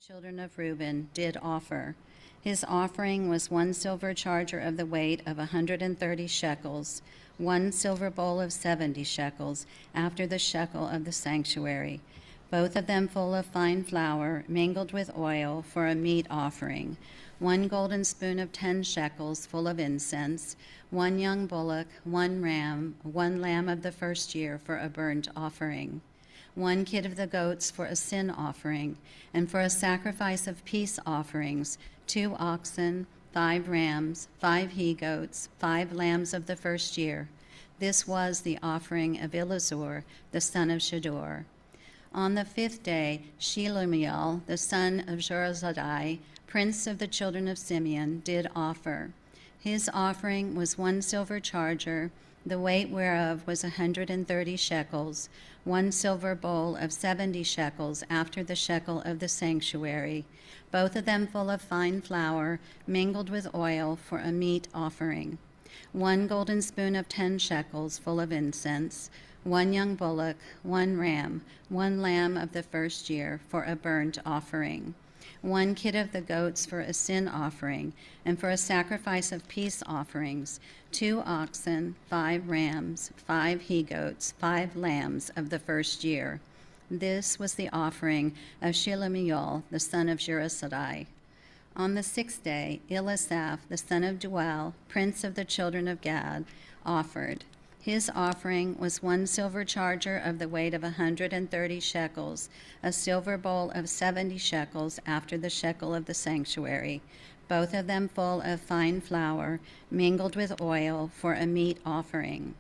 Children of Reuben did offer. His offering was 1 silver charger of the weight of 130 shekels, 1 silver bowl of 70 shekels, after the shekel of the sanctuary, both of them full of fine flour, mingled with oil, for a meat offering, 1 golden spoon of 10 shekels, full of incense, 1 young bullock, 1 ram, 1 lamb of the first year for a burnt offering, 1 kid of the goats for a sin offering, and for a sacrifice of peace offerings, 2 oxen, 5 rams, 5 he-goats, 5 lambs of the first year. This was the offering of Elizur, the son of Shedeur. On the 5th day, Shelumiel, the son of Jorazadai, prince of the children of Simeon, did offer. His offering was 1 silver charger, the weight whereof was 130 shekels, 1 silver bowl of 70 shekels, after the shekel of the sanctuary, both of them full of fine flour, mingled with oil, for a meat offering, 1 golden spoon of 10 shekels, full of incense, 1 young bullock, 1 ram, 1 lamb of the first year, for a burnt offering, 1 kid of the goats for a sin offering, and for a sacrifice of peace offerings, 2 oxen, 5 rams, 5 he-goats, 5 lambs of the first year. This was the offering of Shelumiel, the son of Jorazadai. On the 6th day, Elisaph, the son of Dual, prince of the children of Gad, offered. His offering was 1 silver charger of the weight of 130 shekels, a silver bowl of 70 shekels, after the shekel of the sanctuary, both of them full of fine flour, mingled with oil, for a meat offering,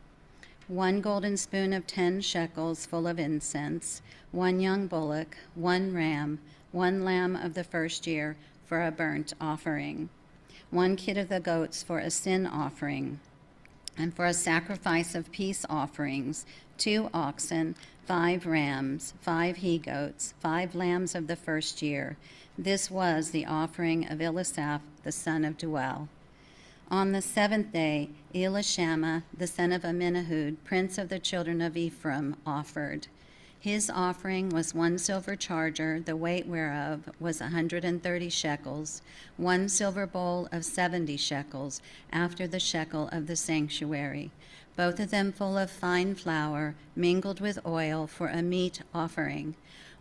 1 golden spoon of 10 shekels, full of incense, 1 young bullock, 1 ram, 1 lamb of the first year, for a burnt offering, 1 kid of the goats for a sin offering, and for a sacrifice of peace offerings, 2 oxen, 5 rams, 5 he-goats, 5 lambs of the first year. This was the offering of Elisaph, the son of Dual. On the 7th day, Elishama, the son of Amminahud, prince of the children of Ephraim, offered. His offering was 1 silver charger, the weight whereof was 130 shekels, 1 silver bowl of 70 shekels, after the shekel of the sanctuary, both of them full of fine flour, mingled with oil, for a meat offering,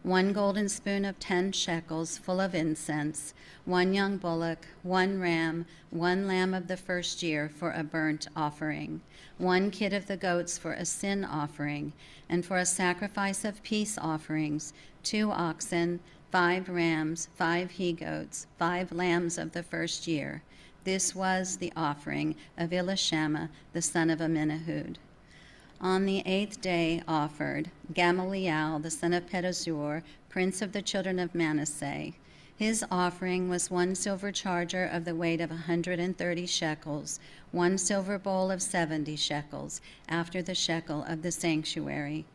1 golden spoon of 10 shekels, full of incense, 1 young bullock, 1 ram, 1 lamb of the first year, for a burnt offering, 1 kid of the goats for a sin offering, and for a sacrifice of peace offerings, 2 oxen, 5 rams, 5 he-goats, 5 lambs of the first year. This was the offering of Elishama, the son of Amminahud. On the 8th day offered Gamaliel, the son of Pedazur, prince of the children of Manasseh. His offering was 1 silver charger of the weight of 130 shekels, 1 silver bowl of 70 shekels, after the shekel of the sanctuary,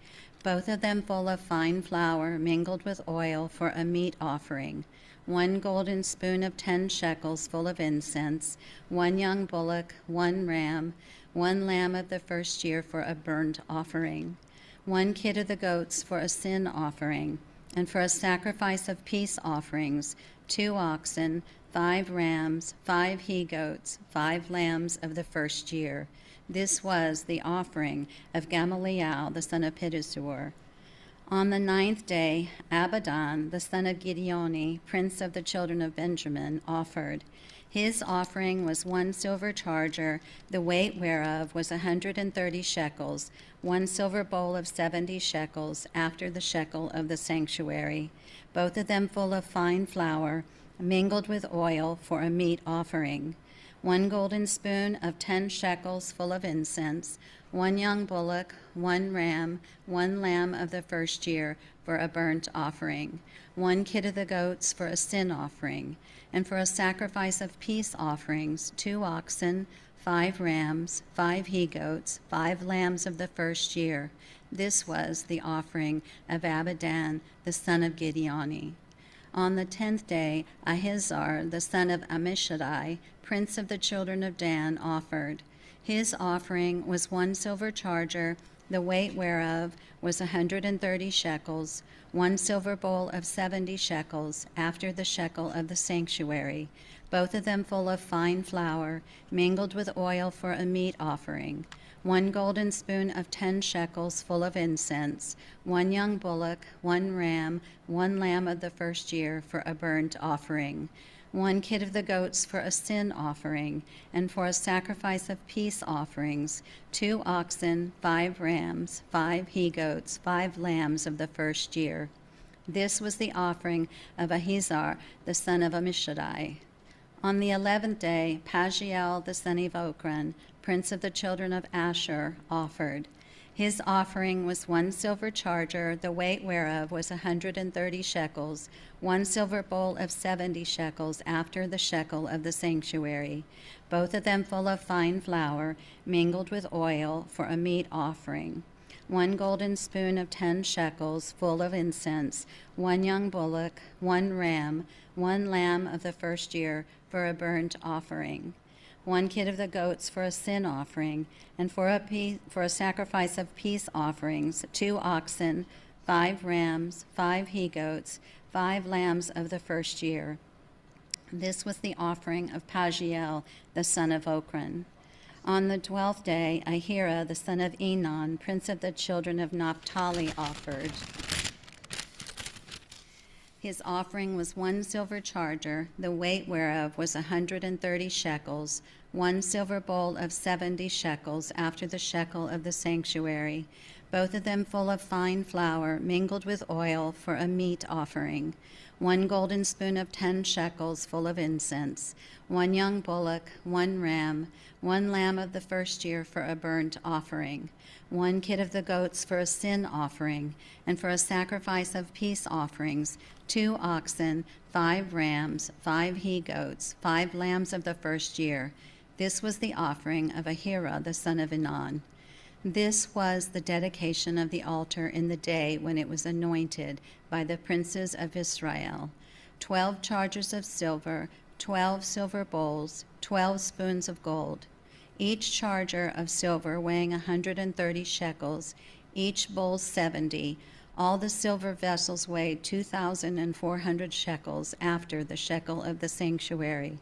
both of them full of fine flour, mingled with oil, for a meat offering, 1 golden spoon of 10 shekels, full of incense, 1 young bullock, 1 ram, 1 lamb of the first year, for a burnt offering, 1 kid of the goats for a sin offering, and for a sacrifice of peace offerings, 2 oxen, 5 rams, 5 he-goats, 5 lambs of the first year. This was the offering of Gamaliel, the son of Pedazur. On the 9th day, Abidan, the son of Gideoni, prince of the children of Benjamin, offered. His offering was 1 silver charger, the weight whereof was 130 shekels, 1 silver bowl of 70 shekels, after the shekel of the sanctuary, both of them full of fine flour, mingled with oil, for a meat offering, 1 golden spoon of 10 shekels, full of incense, 1 young bullock, 1 ram, 1 lamb of the first year, for a burnt offering, 1 kid of the goats for a sin offering, and for a sacrifice of peace offerings, 2 oxen, 5 rams, 5 he-goats, 5 lambs of the first year. This was the offering of Abidan, the son of Gideoni. On the 10th day, Ahizar, the son of Ammishaddai, prince of the children of Dan, offered. His offering was 1 silver charger, the weight whereof was 130 shekels, 1 silver bowl of 70 shekels, after the shekel of the sanctuary, both of them full of fine flour, mingled with oil for a meat offering, 1 golden spoon of 10 shekels full of incense, 1 young bullock, 1 ram, 1 lamb of the first year for a burnt offering, 1 kid of the goats for a sin offering, and for a sacrifice of peace offerings, 2 oxen, 5 rams, 5 he-goats, 5 lambs of the first year. This was the offering of Ahizar, the son of Ammishaddai. On the 11th day, Pagiel, the son of Ochran, prince of the children of Asher, offered. His offering was 1 silver charger, the weight whereof was 130 shekels, 1 silver bowl of 70 shekels, after the shekel of the sanctuary, both of them full of fine flour, mingled with oil for a meat offering, 1 golden spoon of 10 shekels, full of incense, 1 young bullock, 1 ram, 1 lamb of the first year for a burnt offering, 1 kid of the goats for a sin offering, and for a sacrifice of peace offerings, 2 oxen, 5 rams, 5 he-goats, 5 lambs of the first year. This was the offering of Pagiel, the son of Ochran. On the 12th day, Ahira, the son of Enan, prince of the children of Naphtali, offered. His offering was 1 silver charger, the weight whereof was 130 shekels, 1 silver bowl of 70 shekels, after the shekel of the sanctuary, both of them full of fine flour, mingled with oil for a meat offering, 1 golden spoon of 10 shekels, full of incense, 1 young bullock, 1 ram, 1 lamb of the first year for a burnt offering, 1 kid of the goats for a sin offering, and for a sacrifice of peace offerings, 2 oxen, 5 rams, 5 he-goats, 5 lambs of the first year. This was the offering of Ahira, the son of Enan. This was the dedication of the altar in the day when it was anointed by the princes of Israel. 12 chargers of silver, 12 silver bowls, 12 spoons of gold, each charger of silver weighing 130 shekels, each bowl 70. All the silver vessels weighed 2,400 shekels, after the shekel of the sanctuary.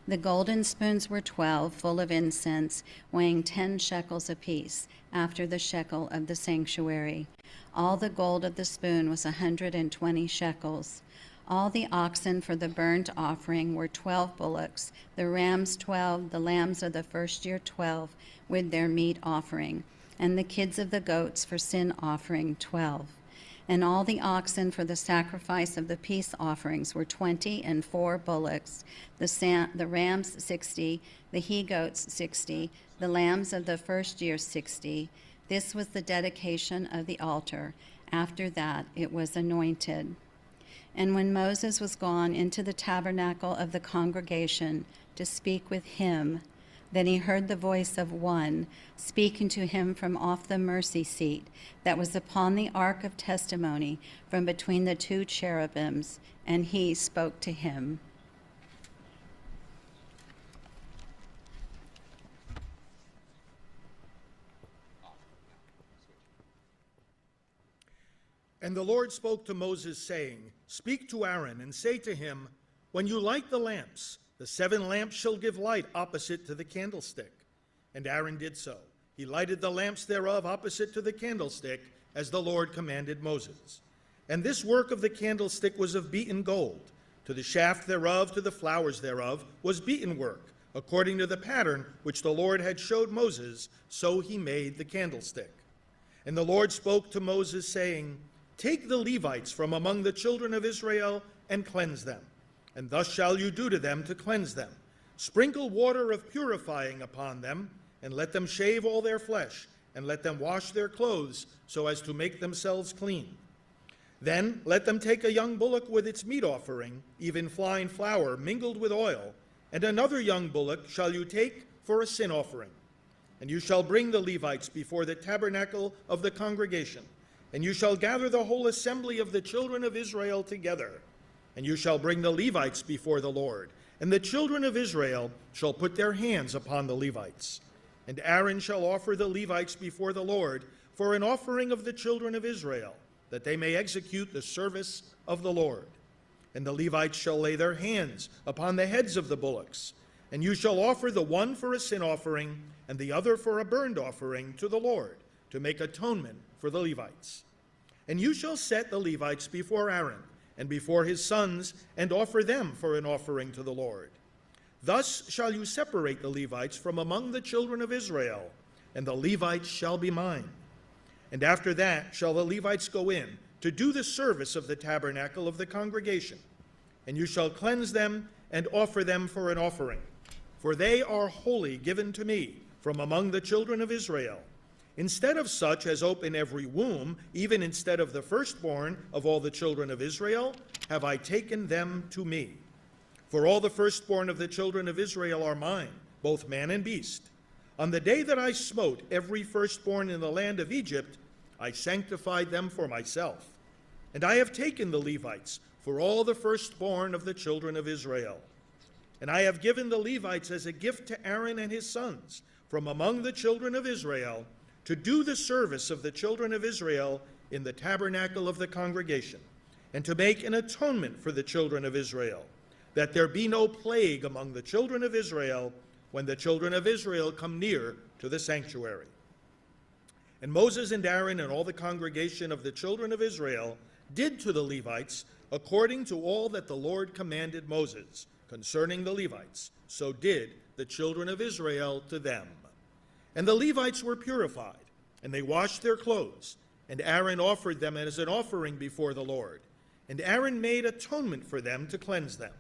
The golden spoons were 12, full of incense, weighing 10 shekels apiece, after the shekel of the sanctuary. All the gold of the spoon was 120 shekels. All the oxen for the burnt offering were 12 bullocks, the rams 12, the lambs of the first year 12, with their meat offering, and the kids of the goats for sin offering 12. And all the oxen for the sacrifice of the peace offerings were 20 and 4 bullocks, the rams 60, the he-goats 60, the lambs of the first year 60. This was the dedication of the altar. After that it was anointed. And when Moses was gone into the tabernacle of the congregation to speak with him, then he heard the voice of one speaking to him from off the mercy seat that was upon the ark of testimony from between the 2 cherubims, and he spoke to him. And the Lord spoke to Moses, saying, Speak to Aaron, and say to him, When you light the lamps, the 7 lamps shall give light opposite to the candlestick. And Aaron did so. He lighted the lamps thereof opposite to the candlestick, as the Lord commanded Moses. And this work of the candlestick was of beaten gold. To the shaft thereof, to the flowers thereof, was beaten work, according to the pattern which the Lord had showed Moses, so he made the candlestick. And the Lord spoke to Moses, saying, Take the Levites from among the children of Israel, and cleanse them. And thus shall you do to them to cleanse them. Sprinkle water of purifying upon them, and let them shave all their flesh, and let them wash their clothes, so as to make themselves clean. Then let them take a young bullock with its meat offering, even fine flour mingled with oil, and another young bullock shall you take for a sin offering. And you shall bring the Levites before the tabernacle of the congregation, and you shall gather the whole assembly of the children of Israel together. And you shall bring the Levites before the Lord, and the children of Israel shall put their hands upon the Levites. And Aaron shall offer the Levites before the Lord for an offering of the children of Israel, that they may execute the service of the Lord. And the Levites shall lay their hands upon the heads of the bullocks, and you shall offer the one for a sin offering and the other for a burnt offering to the Lord, to make atonement for the Levites. And you shall set the Levites before Aaron and before his sons, and offer them for an offering to the Lord. Thus shall you separate the Levites from among the children of Israel, and the Levites shall be mine. And after that shall the Levites go in to do the service of the tabernacle of the congregation. And you shall cleanse them and offer them for an offering. For they are wholly given to me from among the children of Israel. Instead of such as open every womb, even instead of the firstborn of all the children of Israel, have I taken them to me. For all the firstborn of the children of Israel are mine, both man and beast. On the day that I smote every firstborn in the land of Egypt, I sanctified them for myself. And I have taken the Levites for all the firstborn of the children of Israel. And I have given the Levites as a gift to Aaron and his sons from among the children of Israel, to do the service of the children of Israel in the tabernacle of the congregation, and to make an atonement for the children of Israel, that there be no plague among the children of Israel when the children of Israel come near to the sanctuary. And Moses and Aaron and all the congregation of the children of Israel did to the Levites according to all that the Lord commanded Moses concerning the Levites. So did the children of Israel to them. And the Levites were purified, and they washed their clothes, and Aaron offered them as an offering before the Lord. And Aaron made atonement for them to cleanse them.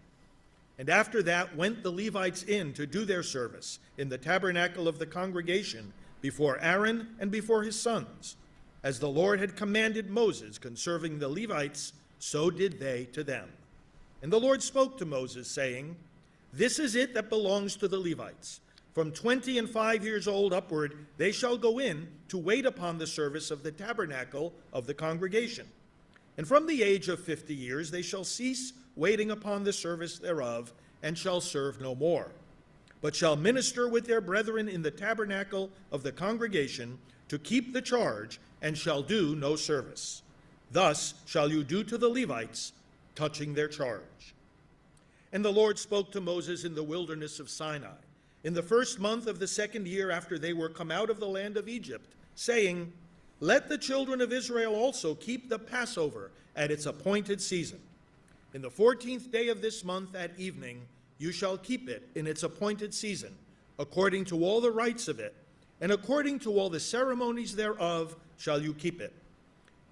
And after that went the Levites in to do their service in the tabernacle of the congregation before Aaron and before his sons. As the Lord had commanded Moses concerning the Levites, so did they to them. And the Lord spoke to Moses, saying, This is it that belongs to the Levites. From 20 and 5 years old upward, they shall go in to wait upon the service of the tabernacle of the congregation. And from the age of 50 years they shall cease waiting upon the service thereof, and shall serve no more, but shall minister with their brethren in the tabernacle of the congregation to keep the charge, and shall do no service. Thus shall you do to the Levites touching their charge. And the Lord spoke to Moses in the wilderness of Sinai, in the first month of the 2nd year after they were come out of the land of Egypt, saying, Let the children of Israel also keep the Passover at its appointed season. In the 14th day of this month at evening you shall keep it in its appointed season, according to all the rites of it, and according to all the ceremonies thereof shall you keep it.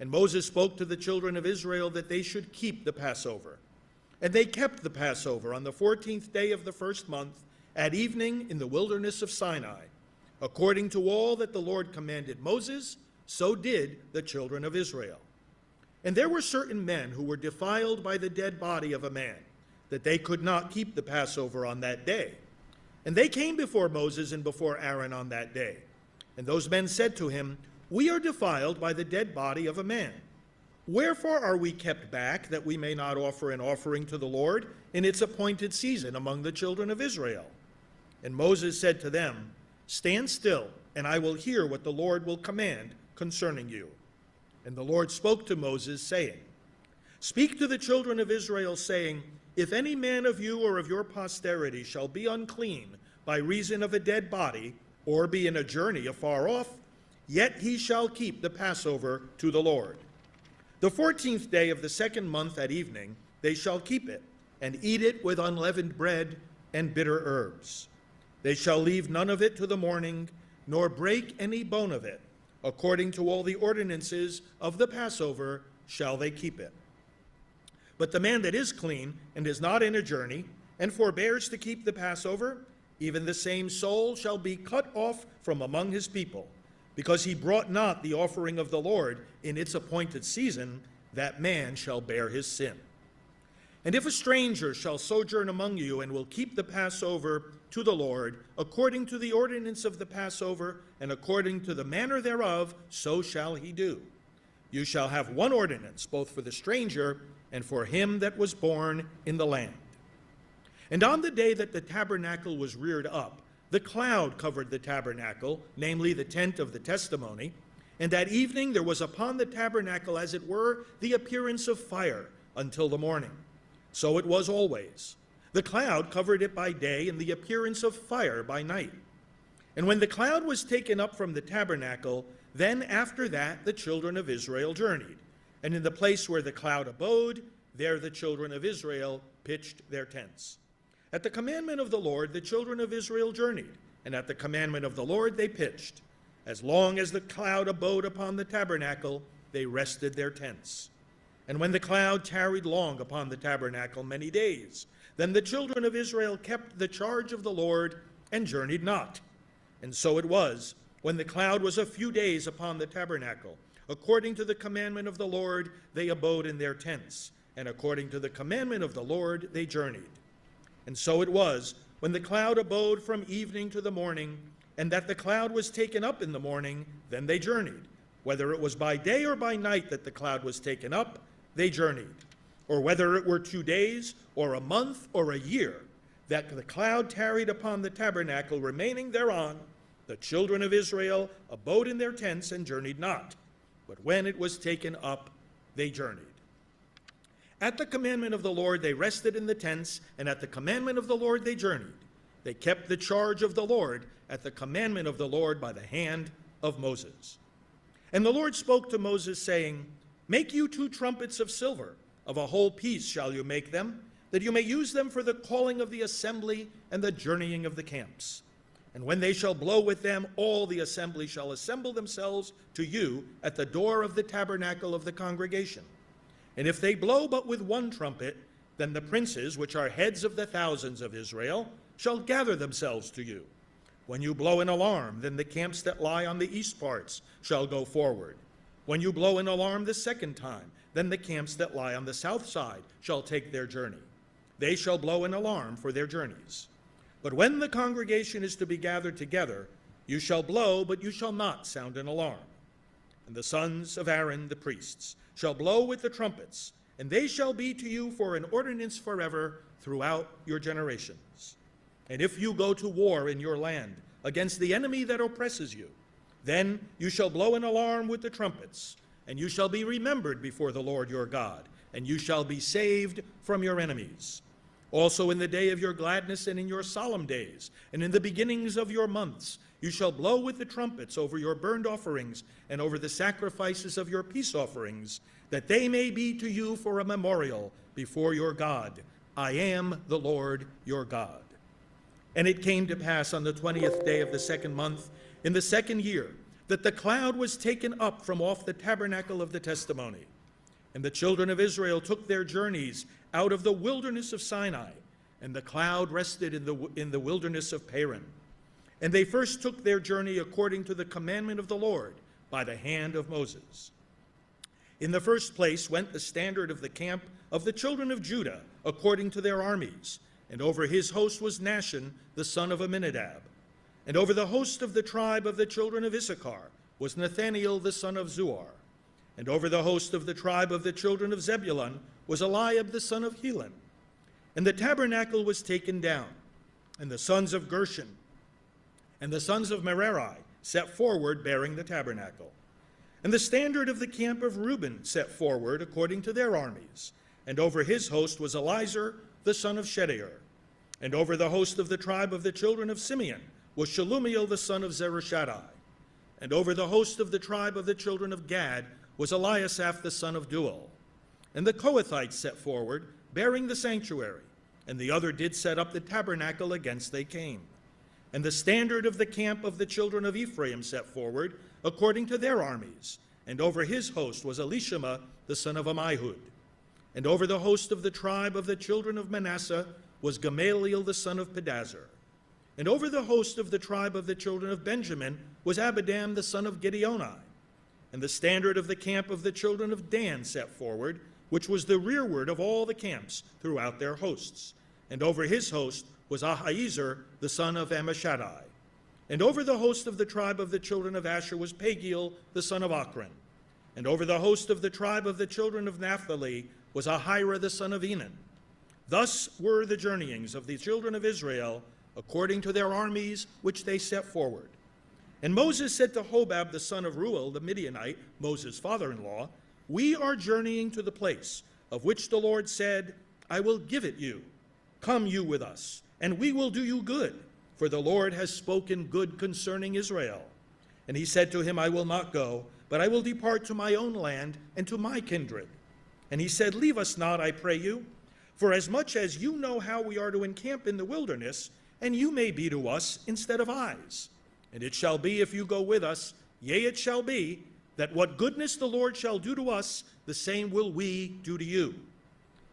And Moses spoke to the children of Israel that they should keep the Passover. And they kept the Passover on the 14th day of the first month, at evening in the wilderness of Sinai. According to all that the Lord commanded Moses, so did the children of Israel. And there were certain men who were defiled by the dead body of a man, that they could not keep the Passover on that day. And they came before Moses and before Aaron on that day. And those men said to him, We are defiled by the dead body of a man. Wherefore are we kept back, that we may not offer an offering to the Lord in its appointed season among the children of Israel? And Moses said to them, Stand still, and I will hear what the Lord will command concerning you. And the Lord spoke to Moses, saying, Speak to the children of Israel, saying, If any man of you or of your posterity shall be unclean by reason of a dead body, or be in a journey afar off, yet he shall keep the Passover to the Lord. The 14th day of the 2nd month at evening they shall keep it, and eat it with unleavened bread and bitter herbs. They shall leave none of it to the morning, nor break any bone of it. According to all the ordinances of the Passover shall they keep it. But the man that is clean and is not in a journey, and forbears to keep the Passover, even the same soul shall be cut off from among his people, because he brought not the offering of the Lord in its appointed season, that man shall bear his sin. And if a stranger shall sojourn among you, and will keep the Passover to the Lord, according to the ordinance of the Passover, and according to the manner thereof, so shall he do. You shall have one ordinance, both for the stranger and for him that was born in the land. And on the day that the tabernacle was reared up, the cloud covered the tabernacle, namely the tent of the testimony, And at evening there was upon the tabernacle, as it were, the appearance of fire until the morning. So it was always. The cloud covered it by day, and the appearance of fire by night. And when the cloud was taken up from the tabernacle, then after that the children of Israel journeyed. And in the place where the cloud abode, there the children of Israel pitched their tents. At the commandment of the Lord the children of Israel journeyed, and at the commandment of the Lord they pitched. As long as the cloud abode upon the tabernacle, they rested their tents. And when the cloud tarried long upon the tabernacle many days, then the children of Israel kept the charge of the Lord and journeyed not. And so it was, when the cloud was a few days upon the tabernacle, according to the commandment of the Lord they abode in their tents, and according to the commandment of the Lord they journeyed. And so it was, when the cloud abode from evening to the morning, and that the cloud was taken up in the morning, then they journeyed. Whether it was by day or by night that the cloud was taken up, they journeyed. Or whether it were 2 days, or a month, or a year, that the cloud tarried upon the tabernacle, remaining thereon, the children of Israel abode in their tents and journeyed not. But when it was taken up, they journeyed. At the commandment of the Lord they rested in the tents, and at the commandment of the Lord they journeyed. They kept the charge of the Lord at the commandment of the Lord by the hand of Moses. And the Lord spoke to Moses, saying, Make you 2 trumpets of silver, of a whole piece shall you make them, that you may use them for the calling of the assembly and the journeying of the camps. And when they shall blow with them, all the assembly shall assemble themselves to you at the door of the tabernacle of the congregation. And if they blow but with 1 trumpet, then the princes, which are heads of the thousands of Israel, shall gather themselves to you. When you blow an alarm, then the camps that lie on the east parts shall go forward. When you blow an alarm the 2nd time, then the camps that lie on the south side shall take their journey. They shall blow an alarm for their journeys. But when the congregation is to be gathered together, you shall blow, but you shall not sound an alarm. And the sons of Aaron, the priests, shall blow with the trumpets, and they shall be to you for an ordinance forever throughout your generations. And if you go to war in your land against the enemy that oppresses you, then you shall blow an alarm with the trumpets, and you shall be remembered before the Lord your God, and you shall be saved from your enemies. Also in the day of your gladness and in your solemn days, and in the beginnings of your months, you shall blow with the trumpets over your burnt offerings and over the sacrifices of your peace offerings, that they may be to you for a memorial before your God. I am the Lord your God. And it came to pass on the 20th day of the 2nd month, in the 2nd year, that the cloud was taken up from off the tabernacle of the testimony. And the children of Israel took their journeys out of the wilderness of Sinai, and the cloud rested in the wilderness of Paran. And they first took their journey according to the commandment of the Lord by the hand of Moses. In the first place went the standard of the camp of the children of Judah according to their armies, and over his host was Nahshon the son of Amminadab. And over the host of the tribe of the children of Issachar was Nathaniel the son of Zuar. And over the host of the tribe of the children of Zebulun was Eliab the son of Helon. And the tabernacle was taken down, and the sons of Gershon and the sons of Merari set forward bearing the tabernacle. And the standard of the camp of Reuben set forward according to their armies. And over his host was Elizur the son of Shedeur. And over the host of the tribe of the children of Simeon was Shelumiel the son of Zerushadai. And over the host of the tribe of the children of Gad was Eliasaph the son of Duel. And the Kohathites set forward, bearing the sanctuary, and the other did set up the tabernacle against they came. And the standard of the camp of the children of Ephraim set forward, according to their armies, and over his host was Elishama the son of Ammihud. And over the host of the tribe of the children of Manasseh was Gamaliel the son of Pedazur. And over the host of the tribe of the children of Benjamin was Abidam the son of Gideoni. And the standard of the camp of the children of Dan set forward, which was the rearward of all the camps throughout their hosts. And over his host was Ahiezer the son of Ammishaddai. And over the host of the tribe of the children of Asher was Pagiel the son of Ochran. And over the host of the tribe of the children of Naphtali was Ahira the son of Enan. Thus were the journeyings of the children of Israel according to their armies which they set forward. And Moses said to Hobab the son of Reuel the Midianite, Moses' father-in-law, "We are journeying to the place of which the Lord said, 'I will give it you.' Come you with us, and we will do you good, for the Lord has spoken good concerning Israel." And he said to him, "I will not go, but I will depart to my own land and to my kindred." And he said, "Leave us not, I pray you, for as much as you know how we are to encamp in the wilderness, and you may be to us instead of eyes. And it shall be, if you go with us, yea, it shall be, that what goodness the Lord shall do to us, the same will we do to you."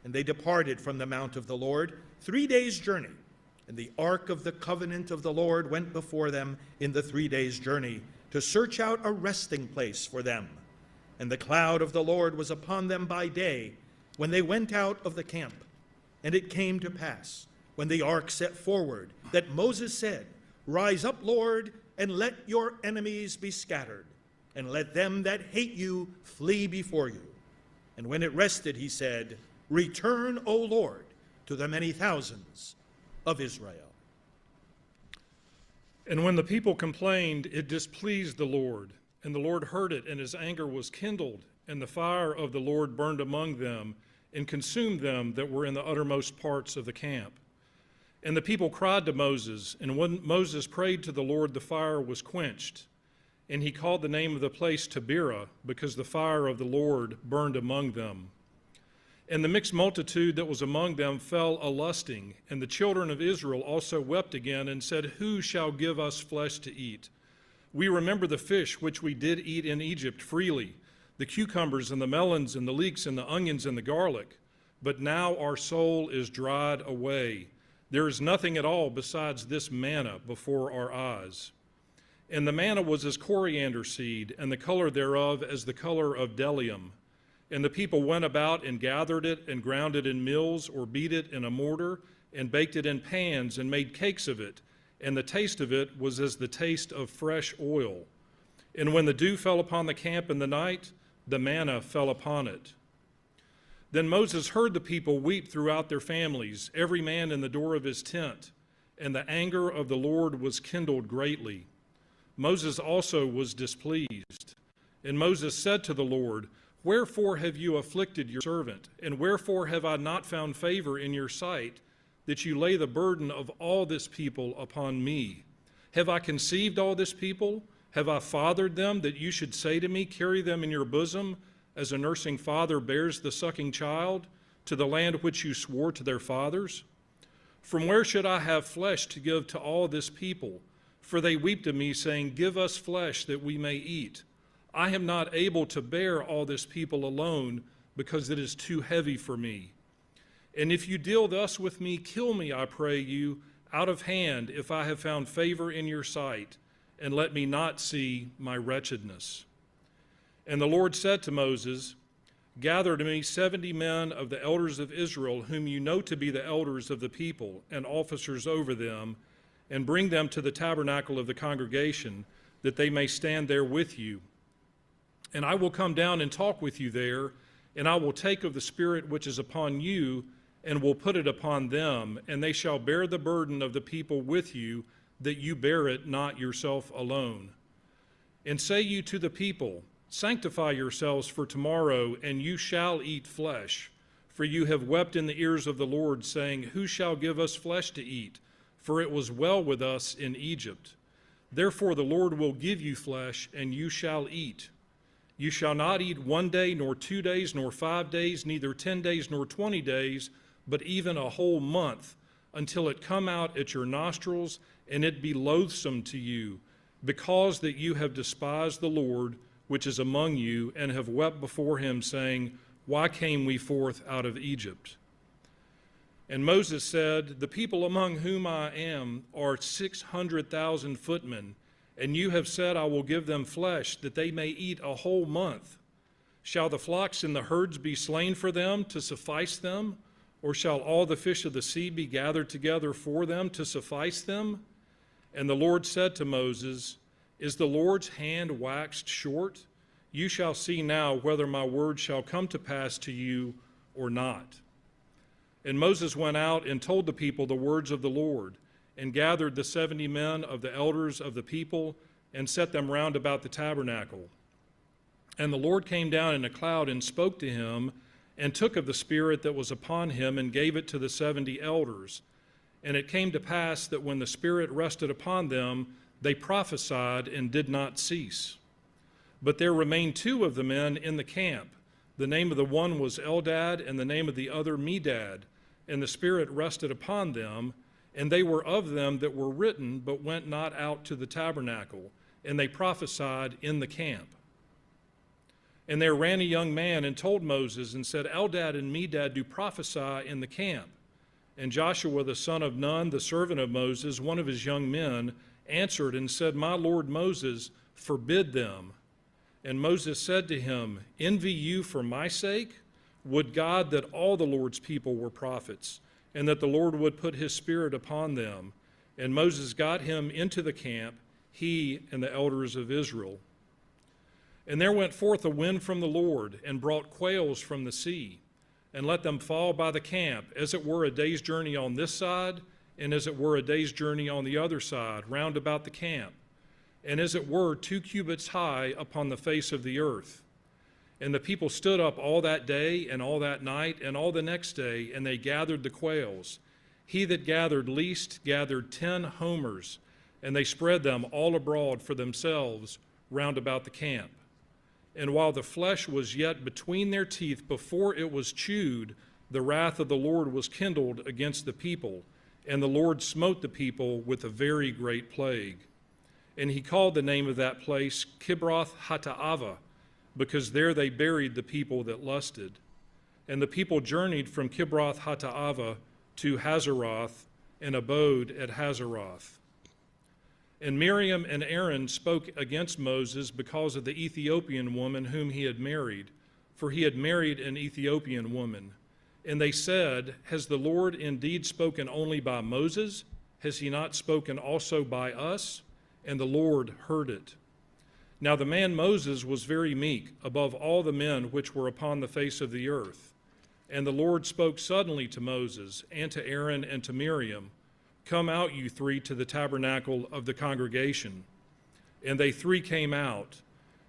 And they departed from the mount of the Lord 3 days' journey. And the ark of the covenant of the Lord went before them in the 3 days' journey to search out a resting place for them. And the cloud of the Lord was upon them by day when they went out of the camp. And it came to pass, when the ark set forward, that Moses said, "Rise up, Lord, and let your enemies be scattered, and let them that hate you flee before you." And when it rested, he said, "Return, O Lord, to the many thousands of Israel." And when the people complained, it displeased the Lord. And the Lord heard it, and his anger was kindled, and the fire of the Lord burned among them, and consumed them that were in the uttermost parts of the camp. And the people cried to Moses, and when Moses prayed to the Lord, the fire was quenched. And he called the name of the place Taberah, because the fire of the Lord burned among them. And the mixed multitude that was among them fell a-lusting, and the children of Israel also wept again, and said, "Who shall give us flesh to eat? We remember the fish which we did eat in Egypt freely, the cucumbers and the melons and the leeks and the onions and the garlic. But now our soul is dried away. There is nothing at all besides this manna before our eyes." And the manna was as coriander seed, and the color thereof as the color of bdellium. And the people went about and gathered it, and ground it in mills, or beat it in a mortar, and baked it in pans, and made cakes of it. And the taste of it was as the taste of fresh oil. And when the dew fell upon the camp in the night, the manna fell upon it. Then Moses heard the people weep throughout their families, every man in the door of his tent, and the anger of the Lord was kindled greatly. Moses also was displeased. And Moses said to the Lord, "Wherefore have you afflicted your servant? And wherefore have I not found favor in your sight, that you lay the burden of all this people upon me? Have I conceived all this people? Have I fathered them, that you should say to me, 'Carry them in your bosom,' as a nursing father bears the sucking child, to the land which you swore to their fathers? From where should I have flesh to give to all this people? For they weep to me, saying, 'Give us flesh that we may eat.' I am not able to bear all this people alone, because it is too heavy for me. And if you deal thus with me, kill me, I pray you, out of hand, if I have found favor in your sight, and let me not see my wretchedness." And the Lord said to Moses, "Gather to me 70 men of the elders of Israel, whom you know to be the elders of the people, and officers over them, and bring them to the tabernacle of the congregation, that they may stand there with you. And I will come down and talk with you there, and I will take of the Spirit which is upon you, and will put it upon them, and they shall bear the burden of the people with you, that you bear it not yourself alone. And say you to the people, 'Sanctify yourselves for tomorrow, and you shall eat flesh. For you have wept in the ears of the Lord, saying, Who shall give us flesh to eat? For it was well with us in Egypt. Therefore the Lord will give you flesh, and you shall eat. You shall not eat 1 day, nor 2 days, nor 5 days, neither 10 days, nor 20 days, but even a whole month, until it come out at your nostrils, and it be loathsome to you, because that you have despised the Lord, which is among you, and have wept before him, saying, Why came we forth out of Egypt? And Moses said, The people among whom I am are 600,000 footmen, and you have said, I will give them flesh, that they may eat a whole month. Shall the flocks and the herds be slain for them to suffice them? Or shall all the fish of the sea be gathered together for them to suffice them? And the Lord said to Moses, Is the Lord's hand waxed short? You shall see now whether my word shall come to pass to you or not. And Moses went out and told the people the words of the Lord, and gathered the 70 men of the elders of the people, and set them round about the tabernacle. And the Lord came down in a cloud and spoke to him, and took of the Spirit that was upon him, and gave it to the 70 elders. And it came to pass that when the Spirit rested upon them, they prophesied and did not cease. But there remained 2 of the men in the camp. The name of the one was Eldad, and the name of the other Medad. And the Spirit rested upon them, and they were of them that were written, but went not out to the tabernacle, and they prophesied in the camp. And there ran a young man and told Moses, and said, Eldad and Medad do prophesy in the camp. And Joshua the son of Nun, the servant of Moses, one of his young men, answered and said, My lord Moses, forbid them. And Moses said to him, Envy you for my sake? Would God that all the Lord's people were prophets, and that the Lord would put his Spirit upon them. And Moses got him into the camp, he and the elders of Israel. And there went forth a wind from the Lord, and brought quails from the sea, and let them fall by the camp, as it were a day's journey on this side, and as it were a day's journey on the other side, round about the camp, and as it were 2 cubits high upon the face of the earth. And the people stood up all that day, and all that night, and all the next day, and they gathered the quails. He that gathered least gathered 10 homers, and they spread them all abroad for themselves round about the camp. And while the flesh was yet between their teeth before it was chewed, the wrath of the Lord was kindled against the people, and the Lord smote the people with a very great plague. And he called the name of that place Kibroth Hattaavah, because there they buried the people that lusted. And the people journeyed from Kibroth Hattaavah to Hazeroth, and abode at Hazeroth. And Miriam and Aaron spoke against Moses because of the Ethiopian woman whom he had married, for he had married an Ethiopian woman. And they said, Has the Lord indeed spoken only by Moses? Has he not spoken also by us? And the Lord heard it. Now the man Moses was very meek above all the men which were upon the face of the earth. And the Lord spoke suddenly to Moses, and to Aaron, and to Miriam, Come out, you 3, to the tabernacle of the congregation. And they 3 came out.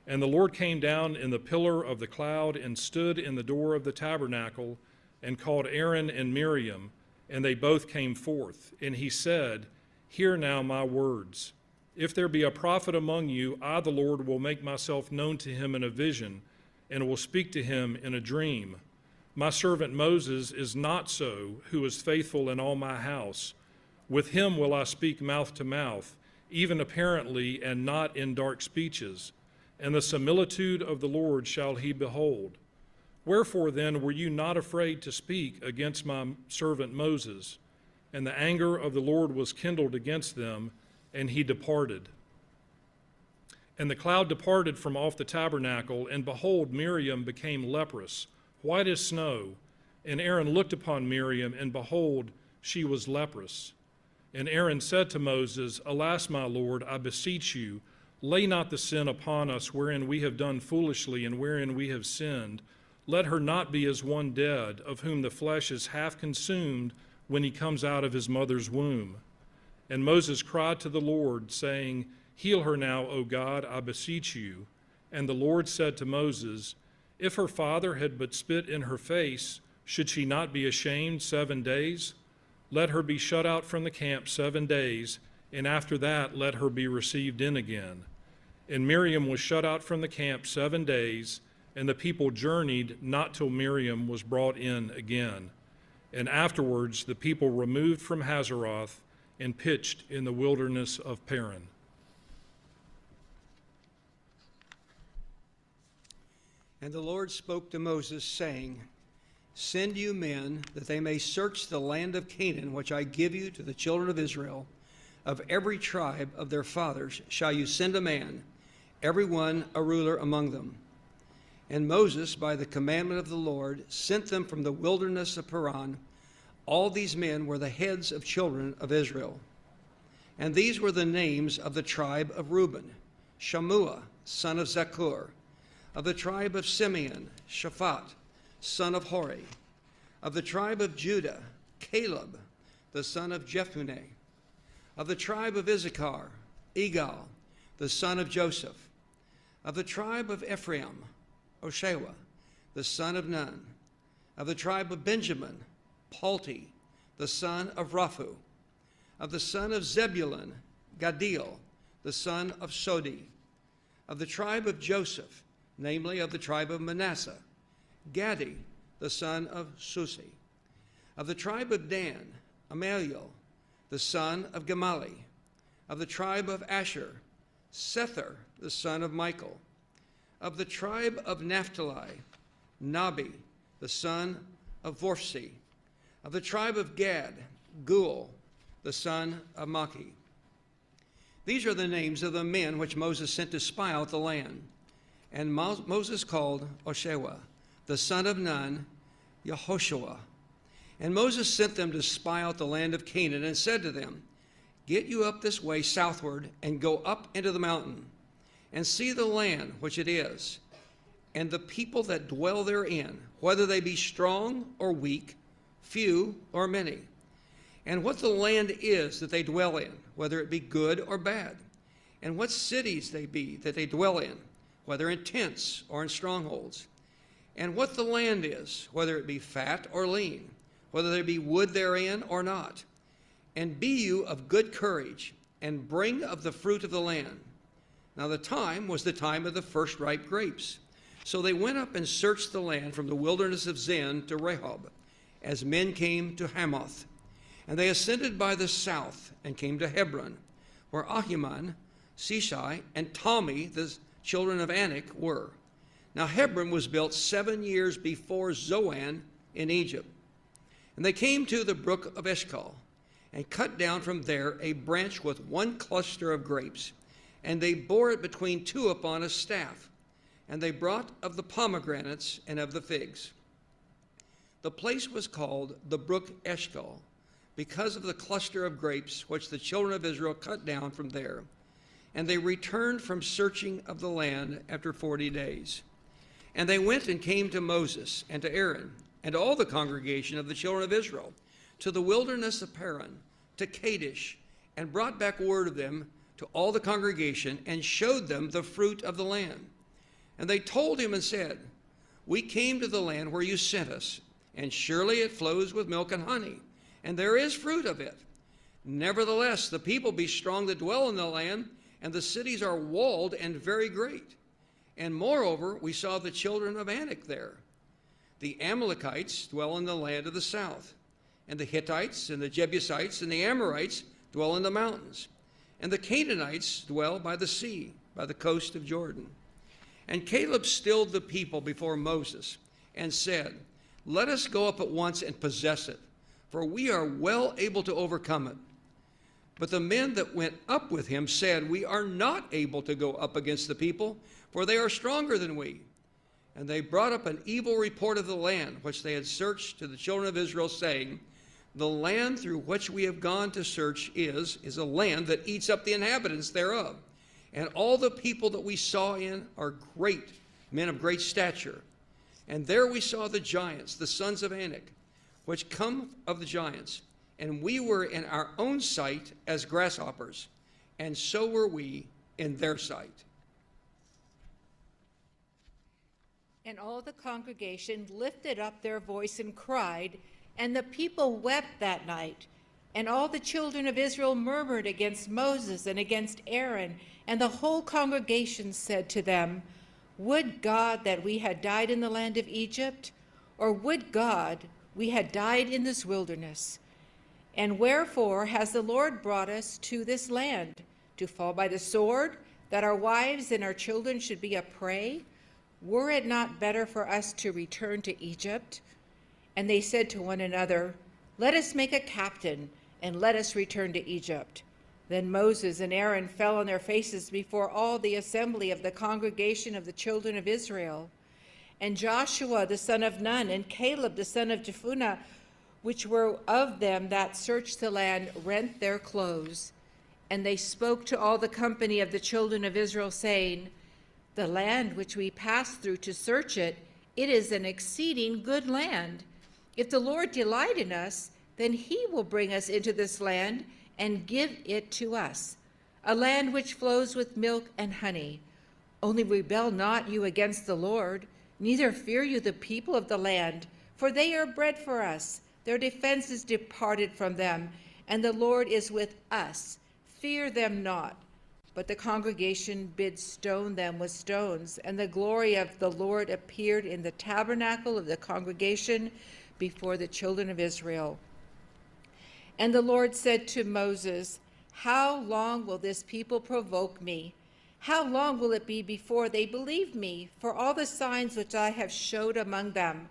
And the Lord came down in the pillar of the cloud, and stood in the door of the tabernacle, and called Aaron and Miriam, and they both came forth. And he said, Hear now my words. If there be a prophet among you, I, the Lord, will make myself known to him in a vision, and will speak to him in a dream. My servant Moses is not so, who is faithful in all my house. With him will I speak mouth to mouth, even apparently, and not in dark speeches. And the similitude of the Lord shall he behold. Wherefore then were you not afraid to speak against my servant Moses? And the anger of the Lord was kindled against them, and he departed. And the cloud departed from off the tabernacle, and behold, Miriam became leprous, white as snow. And Aaron looked upon Miriam, and behold, she was leprous. And Aaron said to Moses, Alas, my Lord, I beseech you, lay not the sin upon us wherein we have done foolishly and wherein we have sinned. Let her not be as one dead, of whom the flesh is half consumed when he comes out of his mother's womb. And Moses cried to the Lord, saying, Heal her now, O God, I beseech you. And the Lord said to Moses, If her father had but spit in her face, should she not be ashamed 7 days? Let her be shut out from the camp 7 days, and after that let her be received in again. And Miriam was shut out from the camp 7 days, and the people journeyed not till Miriam was brought in again. And afterwards the people removed from Hazeroth and pitched in the wilderness of Paran. And the Lord spoke to Moses, saying, Send you men, that they may search the land of Canaan, which I give you to the children of Israel. Of every tribe of their fathers shall you send a man, every one a ruler among them. And Moses, by the commandment of the Lord, sent them from the wilderness of Paran. All these men were the heads of children of Israel. And these were the names of the tribe of Reuben: Shammua, son of Zakur. Of the tribe of Simeon, Shaphat, son of Hori. Of the tribe of Judah, Caleb, the son of Jephunneh. Of the tribe of Issachar, Igal, the son of Joseph. Of the tribe of Ephraim, Oshewa, the son of Nun. Of the tribe of Benjamin, Palti, the son of Raphu. Of the son of Zebulun, Gaddiel, the son of Sodi. Of the tribe of Joseph, namely of the tribe of Manasseh, Gadi, the son of Susi. Of the tribe of Dan, Amaliel, the son of Gamali. Of the tribe of Asher, Sethur, the son of Michael. Of the tribe of Naphtali, Nabi, the son of Vorsi. Of the tribe of Gad, Guel, the son of Maki. These are the names of the men which Moses sent to spy out the land. And Moses called Oshewa, the son of Nun, Yehoshua. And Moses sent them to spy out the land of Canaan, and said to them, Get you up this way southward, and go up into the mountain, and see the land which it is, and the people that dwell therein, whether they be strong or weak, few or many, and what the land is that they dwell in, whether it be good or bad, and what cities they be that they dwell in, whether in tents or in strongholds, and what the land is, whether it be fat or lean, whether there be wood therein or not. And be you of good courage, and bring of the fruit of the land. Now the time was the time of the first ripe grapes. So they went up and searched the land from the wilderness of Zin to Rehob, as men came to Hamath. And they ascended by the south, and came to Hebron, where Ahiman, Shishai, and Talmi, the children of Anak, were. Now Hebron was built 7 years before Zoan in Egypt. And they came to the brook of Eshcol, and cut down from there a branch with one cluster of grapes, and they bore it between two upon a staff. And they brought of the pomegranates and of the figs. The place was called the brook Eshcol, because of the cluster of grapes which the children of Israel cut down from there. And they returned from searching of the land after 40 days. And they went and came to Moses and to Aaron, and all the congregation of the children of Israel, to the wilderness of Paran, to Kadesh, and brought back word of them to all the congregation, and showed them the fruit of the land. And they told him and said, We came to the land where you sent us, and surely it flows with milk and honey, and there is fruit of it. Nevertheless, the people be strong that dwell in the land, and the cities are walled and very great. And moreover, we saw the children of Anak there. The Amalekites dwell in the land of the south, and the Hittites and the Jebusites and the Amorites dwell in the mountains, and the Canaanites dwell by the sea, by the coast of Jordan. And Caleb stilled the people before Moses, and said, Let us go up at once and possess it, for we are well able to overcome it. But the men that went up with him said, We are not able to go up against the people, for they are stronger than we. And they brought up an evil report of the land which they had searched to the children of Israel, saying, The land through which we have gone to search is a land that eats up the inhabitants thereof. And all the people that we saw in are great, men of great stature. And there we saw the giants, the sons of Anak, which come of the giants. And we were in our own sight as grasshoppers, and so were we in their sight. And all the congregation lifted up their voice and cried, and the people wept that night. And all the children of Israel murmured against Moses and against Aaron, and the whole congregation said to them, Would God that we had died in the land of Egypt, or would God we had died in this wilderness? And wherefore has the Lord brought us to this land, to fall by the sword, that our wives and our children should be a prey? Were it not better for us to return to Egypt? And they said to one another, Let us make a captain, and let us return to Egypt. Then Moses and Aaron fell on their faces before all the assembly of the congregation of the children of Israel. And Joshua the son of Nun, and Caleb the son of Jephunneh, which were of them that searched the land, rent their clothes. And they spoke to all the company of the children of Israel, saying, The land which we passed through to search it, it is an exceeding good land. If the Lord delight in us, then he will bring us into this land and give it to us. a land which flows with milk and honey. Only rebel not you against the Lord, neither fear you the people of the land, for they are bread for us. Their defense is departed from them, and the Lord is with us. Fear them not. But the congregation bid stone them with stones, and the glory of the Lord appeared in the tabernacle of the congregation before the children of Israel. And the Lord said to Moses, how long will this people provoke me? How long will it be before they believe me for all the signs which I have showed among them?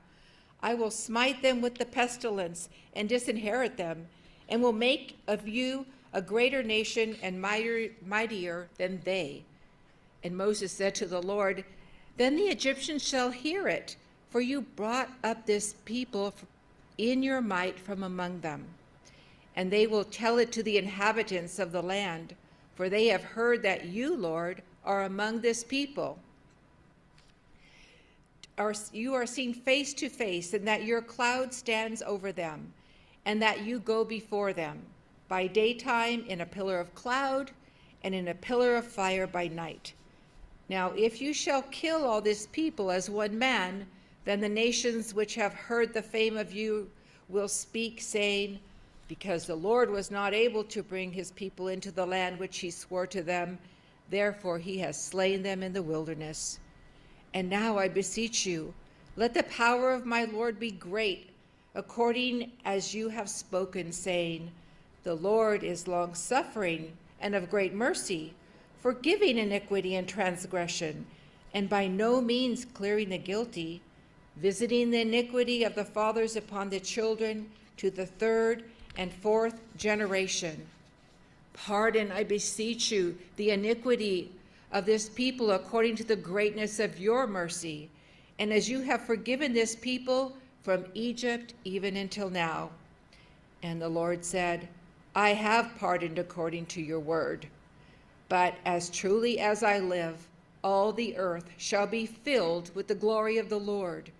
I will smite them with the pestilence and disinherit them, and will make of you a greater nation and mightier than they. And Moses said to the Lord, then the Egyptians shall hear it, for you brought up this people in your might from among them. And they will tell it to the inhabitants of the land, for they have heard that you, Lord, are among this people. You are seen face to face, and that your cloud stands over them, and that you go before them, by daytime in a pillar of cloud, and in a pillar of fire by night. Now if you shall kill all this people as one man, then the nations which have heard the fame of you will speak, saying, because the Lord was not able to bring his people into the land which he swore to them, therefore he has slain them in the wilderness. And now I beseech you, let the power of my Lord be great, according as you have spoken, saying, the Lord is long-suffering and of great mercy, forgiving iniquity and transgression, and by no means clearing the guilty, visiting the iniquity of the fathers upon the children to the third and fourth generation. Pardon, I beseech you, the iniquity of this people according to the greatness of your mercy, and as you have forgiven this people from Egypt even until now. And the Lord said, I have pardoned according to your word. But as truly as I live, all the earth shall be filled with the glory of the Lord,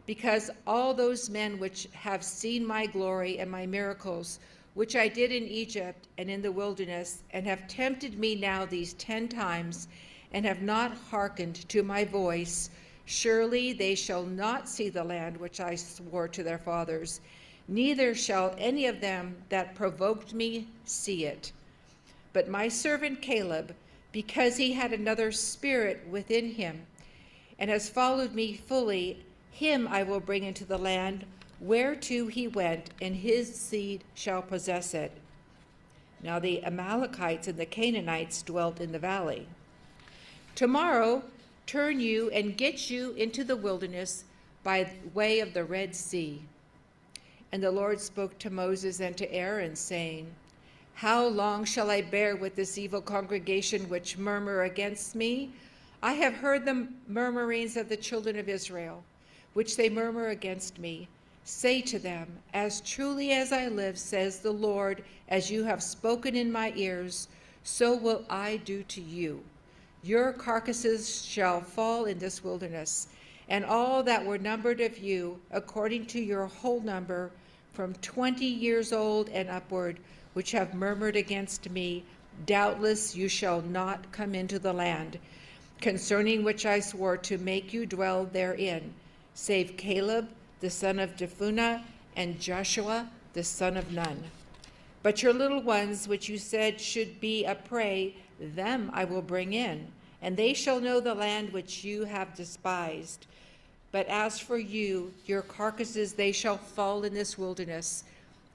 because all those men which have seen my glory and my miracles, which I did in Egypt and in the wilderness, and have tempted me now these 10 times, and have not hearkened to my voice, surely they shall not see the land which I swore to their fathers, neither shall any of them that provoked me see it. But my servant Caleb, because he had another spirit within him, and has followed me fully, him I will bring into the land whereto he went, and his seed shall possess it. Now the Amalekites and the Canaanites dwelt in the valley. Tomorrow turn you and get you into the wilderness by way of the Red Sea. And the Lord spoke to Moses and to Aaron, saying, how long shall I bear with this evil congregation which murmur against me? I have heard the murmurings of the children of Israel, which they murmur against me. Say to them, as truly as I live, says the Lord, as you have spoken in my ears, so will I do to you. Your carcasses shall fall in this wilderness, and all that were numbered of you, according to your whole number, from 20 years old and upward, which have murmured against me, doubtless you shall not come into the land, concerning which I swore to make you dwell therein, save Caleb the son of Jephunneh and Joshua the son of Nun. But your little ones, which you said should be a prey, them I will bring in, and they shall know the land which you have despised. But as for you, your carcasses, they shall fall in this wilderness,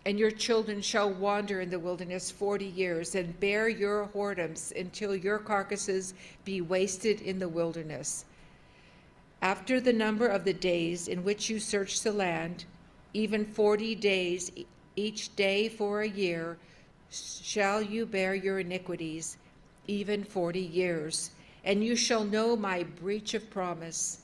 and your children shall wander in the wilderness 40 years, and bear your whoredoms until your carcasses be wasted in the wilderness. After the number of the days in which you search the land, even 40 days, each day for a year, shall you bear your iniquities, even 40 years, and you shall know my breach of promise.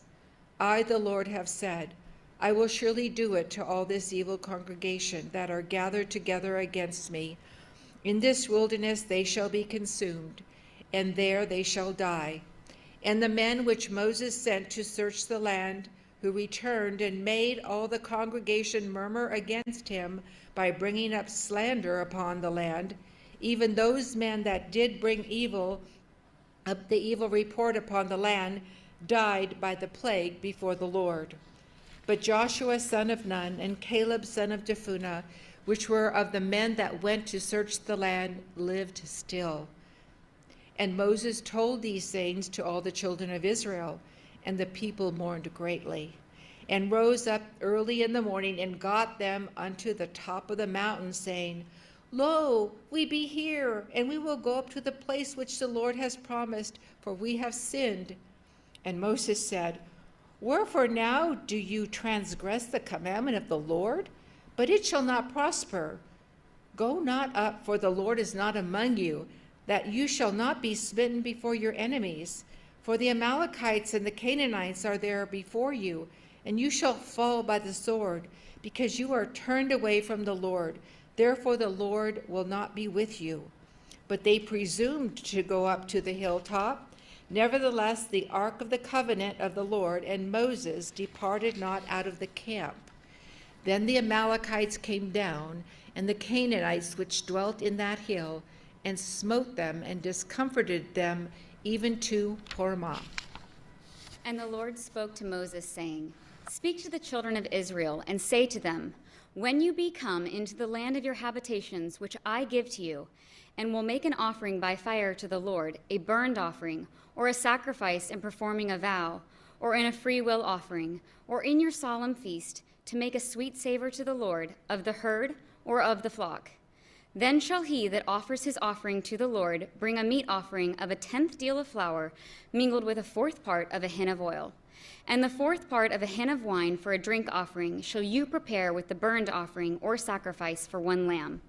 I, the Lord, have said, I will surely do it to all this evil congregation that are gathered together against me. In this wilderness they shall be consumed, and there they shall die. And the men which Moses sent to search the land, who returned and made all the congregation murmur against him by bringing up slander upon the land, even those men that did bring the evil report upon the land, died by the plague before the Lord. But Joshua son of Nun and Caleb son of Jephunneh, which were of the men that went to search the land, lived still. And Moses told these things to all the children of Israel, and the people mourned greatly, and rose up early in the morning and got them unto the top of the mountain, saying, Lo, we be here, and we will go up to the place which the Lord has promised, for we have sinned. And Moses said, Wherefore now do you transgress the commandment of the Lord? But it shall not prosper. Go not up, for the Lord is not among you, that you shall not be smitten before your enemies. For the Amalekites and the Canaanites are there before you, and you shall fall by the sword, because you are turned away from the Lord. Therefore the Lord will not be with you. But they presumed to go up to the hilltop. Nevertheless, the ark of the covenant of the Lord and Moses departed not out of the camp. Then the Amalekites came down, and the Canaanites which dwelt in that hill, and smote them and discomforted them even to Hormah. And the Lord spoke to Moses, saying, Speak to the children of Israel, and say to them, When you be come into the land of your habitations, which I give to you, and will make an offering by fire to the Lord, a burnt offering, or a sacrifice in performing a vow, or in a free will offering, or in your solemn feast, to make a sweet savor to the Lord, of the herd or of the flock. Then shall he that offers his offering to the Lord bring a meat offering of a 10th deal of flour, mingled with a 4th part of a hin of oil. And the 4th part of a hin of wine for a drink offering shall you prepare with the burnt offering or sacrifice for 1 lamb.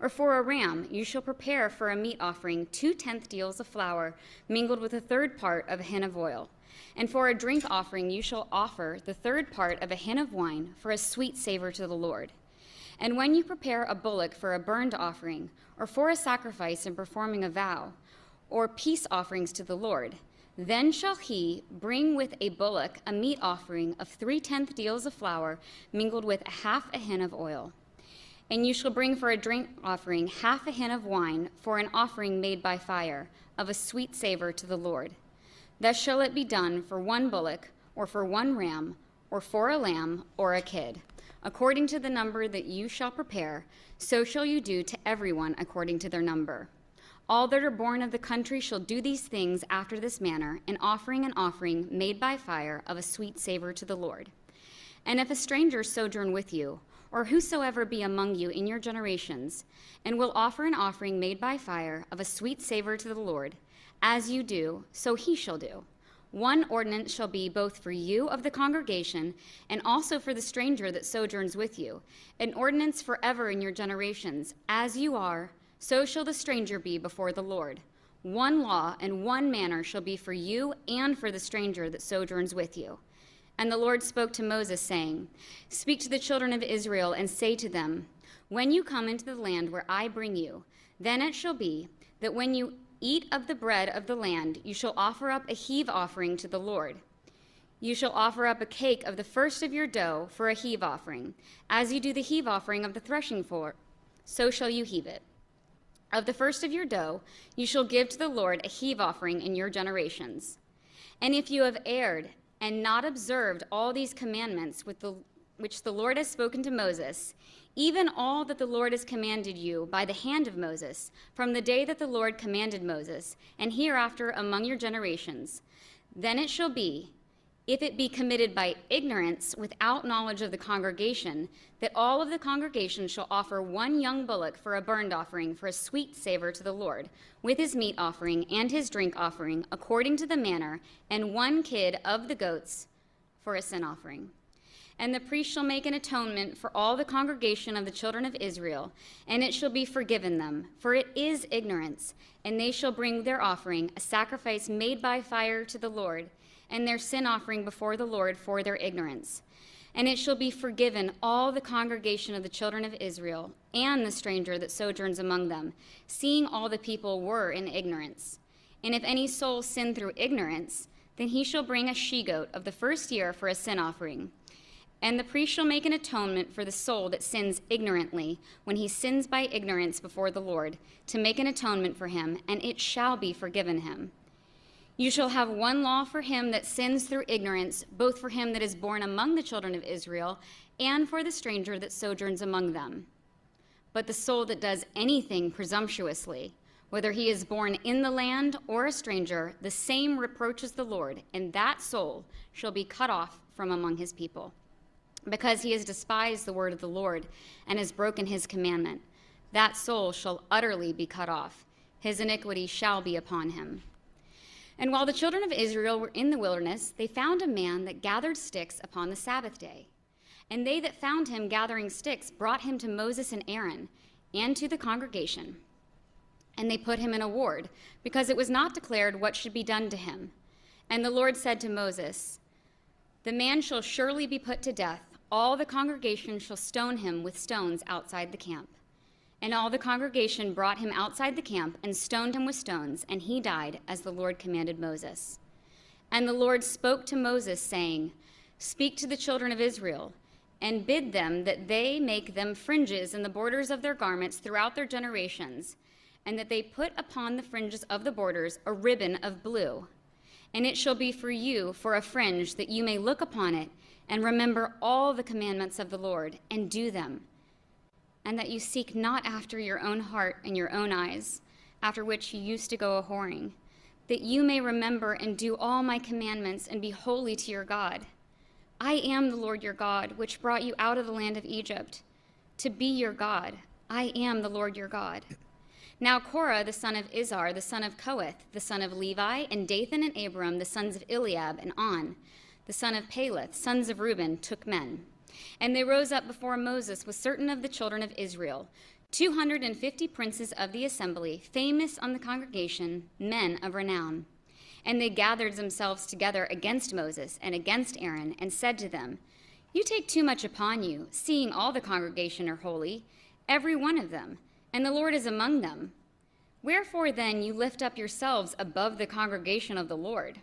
Or for a ram you shall prepare for a meat offering 2 tenth deals of flour, mingled with a 3rd part of a hin of oil. And for a drink offering you shall offer the 3rd part of a hin of wine for a sweet savor to the Lord. And when you prepare a bullock for a burnt offering, or for a sacrifice in performing a vow, or peace offerings to the Lord, then shall he bring with a bullock a meat offering of 3 tenth deals of flour, mingled with half a hin of oil. And you shall bring for a drink offering half a hin of wine for an offering made by fire, of a sweet savor to the Lord. Thus shall it be done for 1 bullock, or for 1 ram, or for a lamb, or a kid. According to the number that you shall prepare, so shall you do to everyone according to their number. All that are born of the country shall do these things after this manner, in offering an offering made by fire of a sweet savor to the Lord. And if a stranger sojourn with you, or whosoever be among you in your generations, and will offer an offering made by fire of a sweet savor to the Lord, as you do, so he shall do. 1 ordinance shall be both for you of the congregation, and also for the stranger that sojourns with you, an ordinance forever in your generations. As you are, so shall the stranger be before the Lord. 1 law and 1 manner shall be for you and for the stranger that sojourns with you. And the Lord spoke to Moses, saying, Speak to the children of Israel, and say to them, When you come into the land where I bring you, then it shall be that when you eat of the bread of the land, you shall offer up a heave offering to the Lord. You shall offer up a cake of the first of your dough for a heave offering. As you do the heave offering of the threshing floor, so shall you heave it. Of the first of your dough, you shall give to the Lord a heave offering in your generations. And if you have erred and not observed all these commandments which the Lord has spoken to Moses, even all that the Lord has commanded you by the hand of Moses, from the day that the Lord commanded Moses, and hereafter among your generations, then it shall be, if it be committed by ignorance without knowledge of the congregation, that all of the congregation shall offer 1 young bullock for a burnt offering for a sweet savor to the Lord, with his meat offering and his drink offering, according to the manner, and 1 kid of the goats for a sin offering. And the priest shall make an atonement for all the congregation of the children of Israel, and it shall be forgiven them, for it is ignorance. And they shall bring their offering, a sacrifice made by fire to the Lord, and their sin offering before the Lord for their ignorance. And it shall be forgiven all the congregation of the children of Israel, and the stranger that sojourns among them, seeing all the people were in ignorance. And if any soul sin through ignorance, then he shall bring a she-goat of the first year for a sin offering. And the priest shall make an atonement for the soul that sins ignorantly, when he sins by ignorance before the Lord, to make an atonement for him, and it shall be forgiven him. You shall have one law for him that sins through ignorance, both for him that is born among the children of Israel, and for the stranger that sojourns among them. But the soul that does anything presumptuously, whether he is born in the land or a stranger, the same reproaches the Lord, and that soul shall be cut off from among his people. Because he has despised the word of the Lord and has broken his commandment, that soul shall utterly be cut off. His iniquity shall be upon him. And while the children of Israel were in the wilderness, they found a man that gathered sticks upon the Sabbath day. And they that found him gathering sticks brought him to Moses and Aaron and to the congregation. And they put him in a ward, because it was not declared what should be done to him. And the Lord said to Moses, the man shall surely be put to death. All the congregation shall stone him with stones outside the camp. And all the congregation brought him outside the camp and stoned him with stones, and he died as the Lord commanded Moses. And the Lord spoke to Moses, saying, speak to the children of Israel, and bid them that they make them fringes in the borders of their garments throughout their generations, and that they put upon the fringes of the borders a ribbon of blue. And it shall be for you for a fringe, that you may look upon it and remember all the commandments of the Lord and do them, and that you seek not after your own heart and your own eyes, after which you used to go a-whoring, that you may remember and do all my commandments and be holy to your God. I am the Lord your God, which brought you out of the land of Egypt, to be your God. I am the Lord your God. Now Korah, the son of Izhar, the son of Kohath, the son of Levi, and Dathan and Abiram, the sons of Eliab, and On, the son of Peleth, sons of Reuben, took men. And they rose up before Moses with certain of the children of Israel, 250 princes of the assembly, famous on the congregation, men of renown. And they gathered themselves together against Moses and against Aaron, and said to them, you take too much upon you, seeing all the congregation are holy, every one of them, and the Lord is among them. Wherefore then you lift up yourselves above the congregation of the Lord?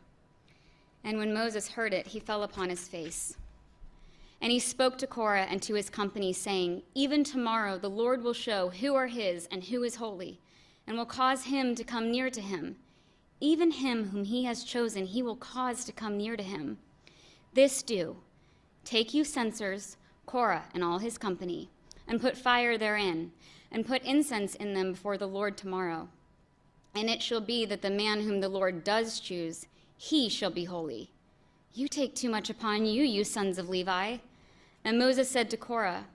And when Moses heard it, he fell upon his face. And he spoke to Korah and to his company, saying, even tomorrow the Lord will show who are his and who is holy, and will cause him to come near to him. Even him whom he has chosen he will cause to come near to him. This do, take you censers, Korah and all his company, and put fire therein, and put incense in them before the Lord tomorrow. And it shall be that the man whom the Lord does choose, he shall be holy. You take too much upon you, you sons of Levi. And Moses said to Korah,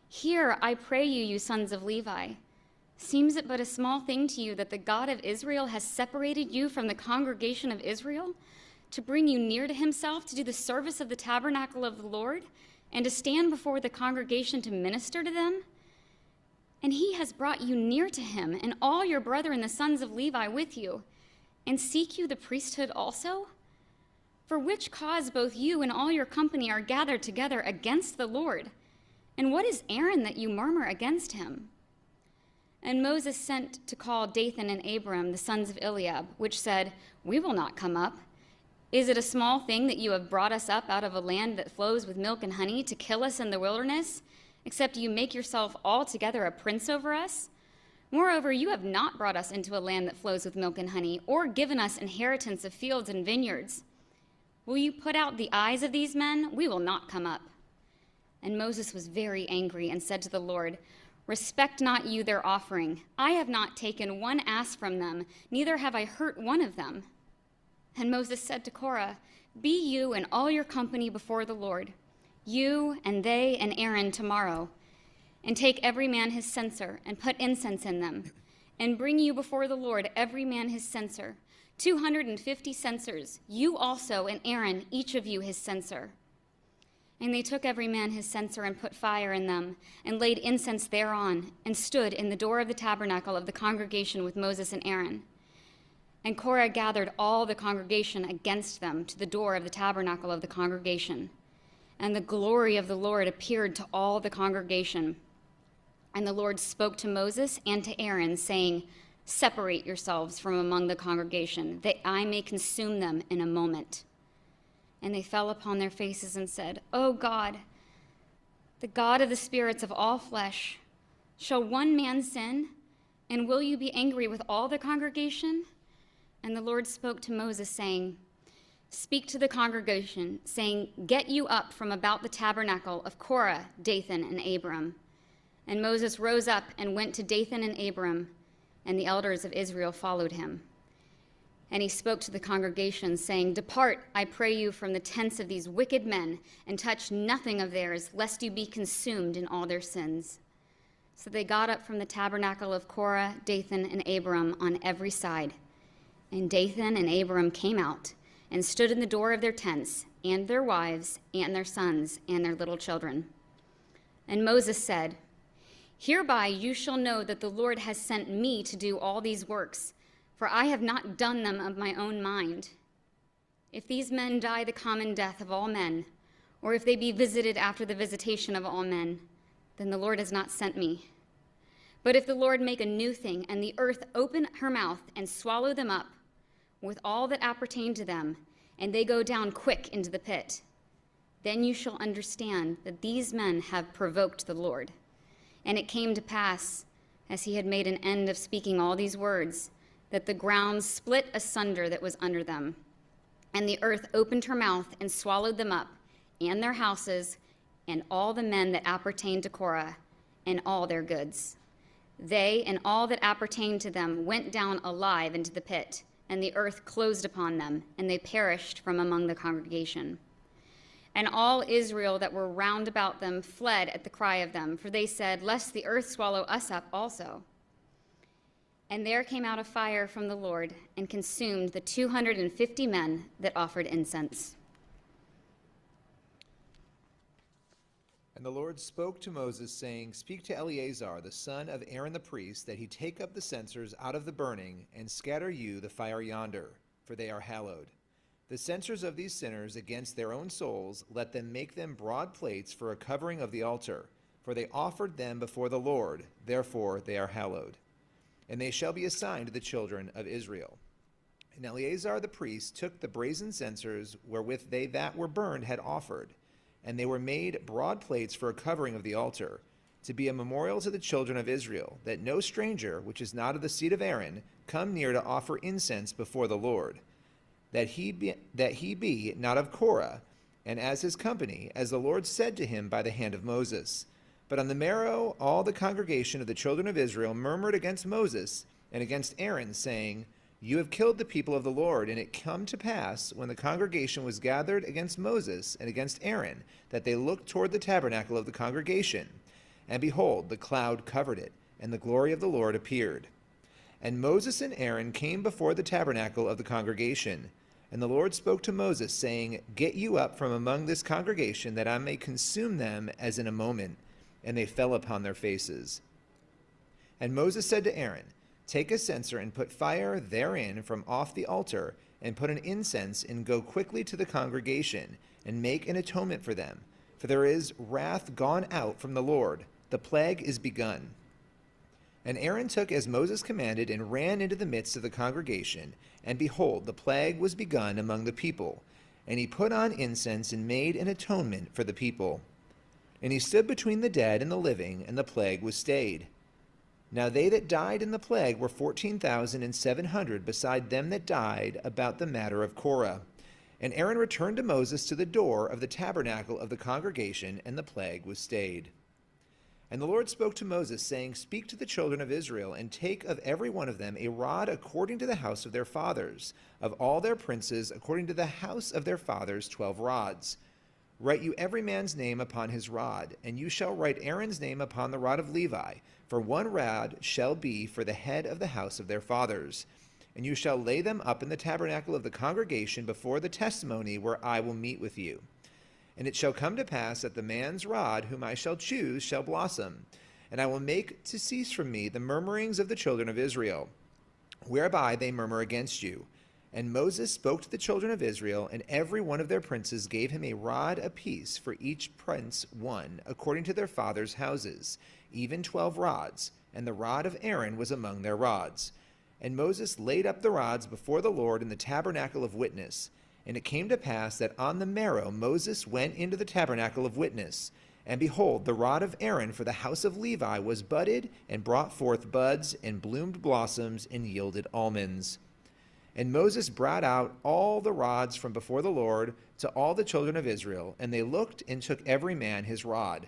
hear, I pray you, you sons of Levi. Seems it but a small thing to you that the God of Israel has separated you from the congregation of Israel, to bring you near to himself, to do the service of the tabernacle of the Lord, and to stand before the congregation to minister to them? And he has brought you near to him, and all your brethren, the sons of Levi, with you. And seek you the priesthood also? For which cause both you and all your company are gathered together against the Lord? And what is Aaron that you murmur against him? And Moses sent to call Dathan and Abiram, the sons of Eliab, which said, we will not come up. Is it a small thing that you have brought us up out of a land that flows with milk and honey to kill us in the wilderness, except you make yourself altogether a prince over us? Moreover, you have not brought us into a land that flows with milk and honey, or given us inheritance of fields and vineyards. Will you put out the eyes of these men? We will not come up. And Moses was very angry and said to the Lord, respect not you their offering. I have not taken one ass from them, neither have I hurt one of them. And Moses said to Korah, be you and all your company before the Lord, you and they and Aaron tomorrow, and take every man his censer and put incense in them, and bring you before the Lord every man his censer, 250 censers, you also and Aaron, each of you his censer. And they took every man his censer and put fire in them, and laid incense thereon, and stood in the door of the tabernacle of the congregation with Moses and Aaron. And Korah gathered all the congregation against them to the door of the tabernacle of the congregation. And the glory of the Lord appeared to all the congregation. And the Lord spoke to Moses and to Aaron, saying, separate yourselves from among the congregation, that I may consume them in a moment. And they fell upon their faces and said, O God, the God of the spirits of all flesh, shall one man sin, and will you be angry with all the congregation? And the Lord spoke to Moses, saying, Speak to the congregation, saying, Get you up from about the tabernacle of Korah, Dathan, and Abiram. And Moses rose up and went to Dathan and Abiram, and the elders of Israel followed him. And he spoke to the congregation, saying, Depart, I pray you, from the tents of these wicked men, and touch nothing of theirs, lest you be consumed in all their sins. So they got up from the tabernacle of Korah, Dathan, and Abiram on every side. And Dathan and Abiram came out, and stood in the door of their tents, and their wives, and their sons, and their little children. And Moses said, Hereby you shall know that the Lord has sent me to do all these works, for I have not done them of my own mind. If these men die the common death of all men, or if they be visited after the visitation of all men, then the Lord has not sent me. But if the Lord make a new thing, and the earth open her mouth and swallow them up, with all that appertain to them, and they go down quick into the pit, then you shall understand that these men have provoked the Lord. And it came to pass, as he had made an end of speaking all these words, that the ground split asunder that was under them, and the earth opened her mouth and swallowed them up, and their houses, and all the men that appertained to Korah, and all their goods. They and all that appertained to them went down alive into the pit, and the earth closed upon them, and they perished from among the congregation. And all Israel that were round about them fled at the cry of them, for they said, Lest the earth swallow us up also. And there came out a fire from the Lord, and consumed the 250 men that offered incense. And the Lord spoke to Moses, saying, Speak to Eleazar, the son of Aaron the priest, that he take up the censers out of the burning, and scatter you the fire yonder, for they are hallowed. The censers of these sinners against their own souls, let them make them broad plates for a covering of the altar, for they offered them before the Lord, therefore they are hallowed. And they shall be assigned to the children of Israel. And Eleazar the priest took the brazen censers wherewith they that were burned had offered, and they were made broad plates for a covering of the altar, to be a memorial to the children of Israel, that no stranger, which is not of the seed of Aaron, come near to offer incense before the Lord, that he be not of Korah, and as his company, as the Lord said to him by the hand of Moses. But on the morrow all the congregation of the children of Israel murmured against Moses and against Aaron, saying, You have killed the people of the Lord. And it come to pass, when the congregation was gathered against Moses and against Aaron, that they looked toward the tabernacle of the congregation. And behold, the cloud covered it, and the glory of the Lord appeared. And Moses and Aaron came before the tabernacle of the congregation. And the Lord spoke to Moses, saying, Get you up from among this congregation, that I may consume them as in a moment. And they fell upon their faces. And Moses said to Aaron, Take a censer and put fire therein from off the altar, and put an incense, and go quickly to the congregation, and make an atonement for them. For there is wrath gone out from the Lord, the plague is begun. And Aaron took as Moses commanded, and ran into the midst of the congregation, and behold, the plague was begun among the people. And he put on incense, and made an atonement for the people. And he stood between the dead and the living, and the plague was stayed. Now they that died in the plague were 14,700, beside them that died about the matter of Korah. And Aaron returned to Moses to the door of the tabernacle of the congregation, and the plague was stayed. And the Lord spoke to Moses, saying, Speak to the children of Israel, and take of every one of them a rod according to the house of their fathers, of all their princes according to the house of their fathers 12 rods. Write you every man's name upon his rod, and you shall write Aaron's name upon the rod of Levi, for one rod shall be for the head of the house of their fathers. And you shall lay them up in the tabernacle of the congregation before the testimony where I will meet with you. And it shall come to pass that the man's rod whom I shall choose shall blossom, and I will make to cease from me the murmurings of the children of Israel, whereby they murmur against you. And Moses spoke to the children of Israel, and every one of their princes gave him a rod apiece, for each prince one, according to their fathers' houses, even 12 rods, and the rod of Aaron was among their rods. And Moses laid up the rods before the Lord in the tabernacle of witness. And it came to pass that on the morrow Moses went into the tabernacle of witness, And behold, the rod of Aaron for the house of Levi was budded, and brought forth buds, and bloomed blossoms, and yielded almonds. And Moses brought out all the rods from before the Lord to all the children of Israel, and they looked and took every man his rod.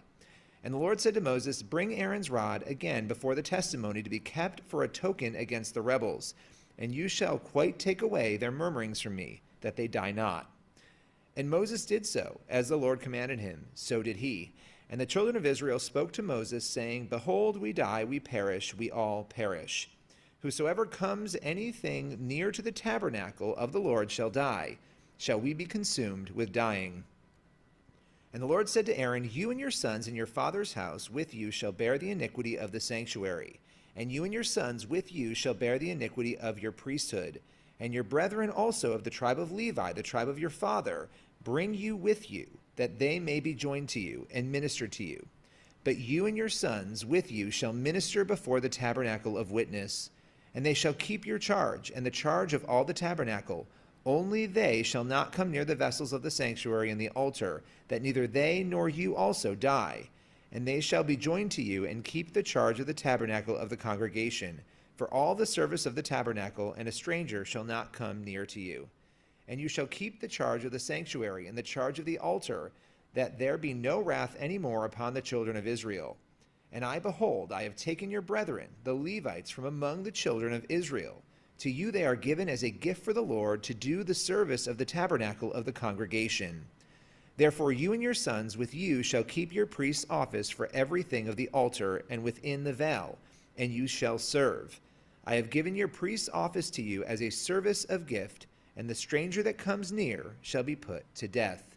And the Lord said to Moses, Bring Aaron's rod again before the testimony to be kept for a token against the rebels, and you shall quite take away their murmurings from me, that they die not. And Moses did so, as the Lord commanded him, so did he. And the children of Israel spoke to Moses, saying, Behold, we die, we perish, we all perish. Whosoever comes anything near to the tabernacle of the Lord shall die. Shall we be consumed with dying? And the Lord said to Aaron, You and your sons in your father's house with you shall bear the iniquity of the sanctuary. And you and your sons with you shall bear the iniquity of your priesthood. And your brethren also of the tribe of Levi, the tribe of your father, bring you with you, that they may be joined to you and minister to you. But you and your sons with you shall minister before the tabernacle of witness. And they shall keep your charge, and the charge of all the tabernacle. Only they shall not come near the vessels of the sanctuary and the altar, that neither they nor you also die. And they shall be joined to you, and keep the charge of the tabernacle of the congregation, for all the service of the tabernacle, and a stranger shall not come near to you. And you shall keep the charge of the sanctuary, and the charge of the altar, that there be no wrath any more upon the children of Israel. And I, behold, I have taken your brethren, the Levites, from among the children of Israel. To you they are given as a gift for the Lord to do the service of the tabernacle of the congregation. Therefore you and your sons with you shall keep your priest's office for everything of the altar and within the veil, and you shall serve. I have given your priest's office to you as a service of gift, and the stranger that comes near shall be put to death.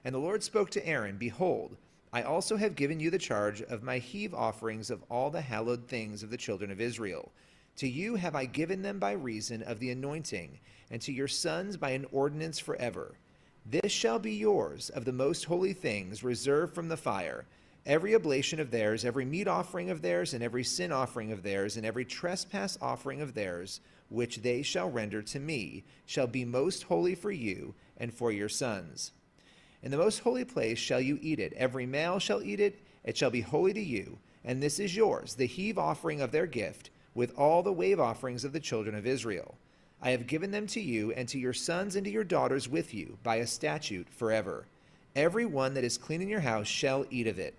And the Lord spoke to Aaron, Behold, I also have given you the charge of my heave offerings of all the hallowed things of the children of Israel. To you have I given them by reason of the anointing, and to your sons by an ordinance forever. This shall be yours of the most holy things reserved from the fire. Every oblation of theirs, every meat offering of theirs, and every sin offering of theirs, and every trespass offering of theirs, which they shall render to me, shall be most holy for you and for your sons. In the most holy place shall you eat it. Every male shall eat it. It shall be holy to you. And this is yours, the heave offering of their gift, with all the wave offerings of the children of Israel. I have given them to you and to your sons and to your daughters with you by a statute forever. Every one that is clean in your house shall eat of it.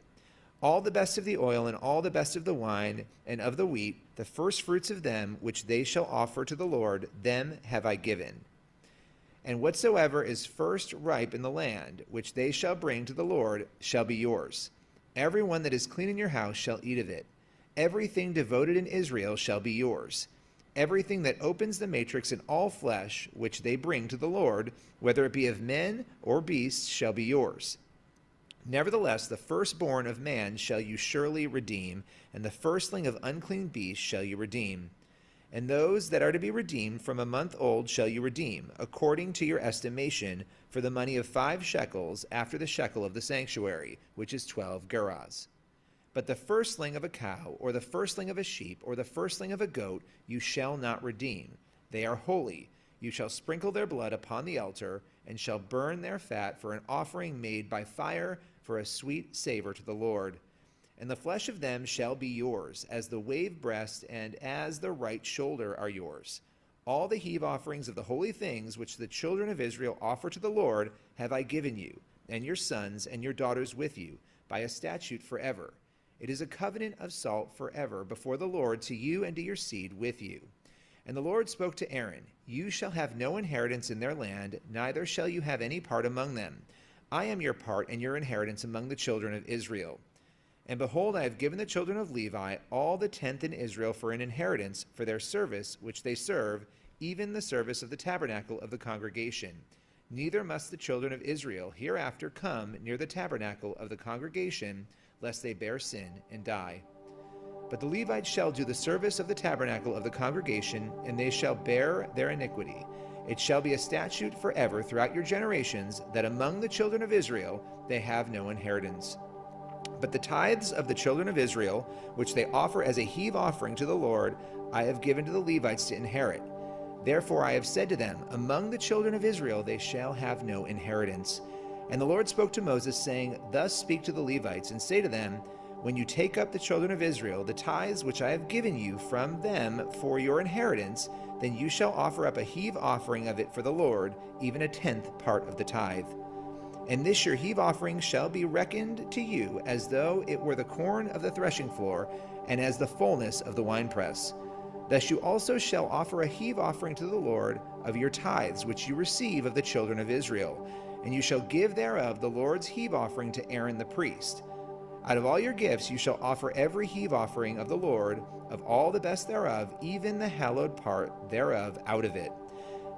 All the best of the oil and all the best of the wine and of the wheat, the first fruits of them which they shall offer to the Lord, them have I given. And whatsoever is first ripe in the land, which they shall bring to the Lord, shall be yours. Every one that is clean in your house shall eat of it. Everything devoted in Israel shall be yours. Everything that opens the matrix in all flesh, which they bring to the Lord, whether it be of men or beasts, shall be yours. Nevertheless, the firstborn of man shall you surely redeem, and the firstling of unclean beasts shall you redeem. And those that are to be redeemed from a month old shall you redeem, according to your estimation, for the money of 5 shekels after the shekel of the sanctuary, which is 12 gerahs. But the firstling of a cow, or the firstling of a sheep, or the firstling of a goat, you shall not redeem. They are holy. You shall sprinkle their blood upon the altar, and shall burn their fat for an offering made by fire for a sweet savor to the Lord. And the flesh of them shall be yours, as the wave breast and as the right shoulder are yours. All the heave offerings of the holy things which the children of Israel offer to the Lord have I given you, and your sons and your daughters with you, by a statute forever. It is a covenant of salt forever before the Lord to you and to your seed with you. And the Lord spoke to Aaron, You shall have no inheritance in their land, neither shall you have any part among them. I am your part and your inheritance among the children of Israel. And behold, I have given the children of Levi all the tenth in Israel for an inheritance for their service which they serve, even the service of the tabernacle of the congregation. Neither must the children of Israel hereafter come near the tabernacle of the congregation, lest they bear sin and die. But the Levites shall do the service of the tabernacle of the congregation, and they shall bear their iniquity. It shall be a statute forever throughout your generations, that among the children of Israel they have no inheritance. But the tithes of the children of Israel, which they offer as a heave offering to the Lord, I have given to the Levites to inherit. Therefore I have said to them, Among the children of Israel they shall have no inheritance. And the Lord spoke to Moses, saying, Thus speak to the Levites, and say to them, When you take up the children of Israel, the tithes which I have given you from them for your inheritance, then you shall offer up a heave offering of it for the Lord, even a 10th part of the tithe. And this your heave offering shall be reckoned to you as though it were the corn of the threshing floor, and as the fullness of the winepress. Thus you also shall offer a heave offering to the Lord of your tithes which you receive of the children of Israel, and you shall give thereof the Lord's heave offering to Aaron the priest. Out of all your gifts you shall offer every heave offering of the Lord, of all the best thereof, even the hallowed part thereof out of it.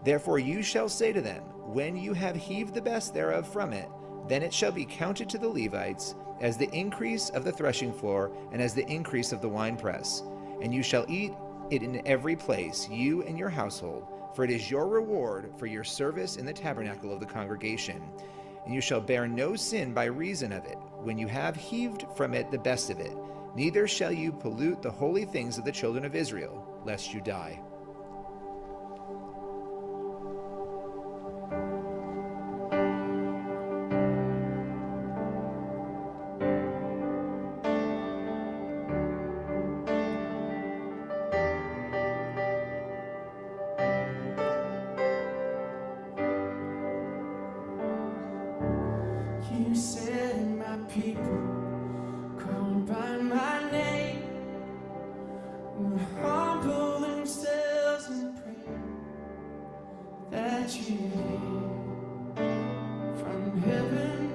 Therefore you shall say to them, When you have heaved the best thereof from it, then it shall be counted to the Levites as the increase of the threshing floor and as the increase of the winepress. And you shall eat it in every place, you and your household, for it is your reward for your service in the tabernacle of the congregation. And you shall bear no sin by reason of it, when you have heaved from it the best of it. Neither shall you pollute the holy things of the children of Israel, lest you die. You said my people called by my name would humble themselves and pray that you hear from heaven.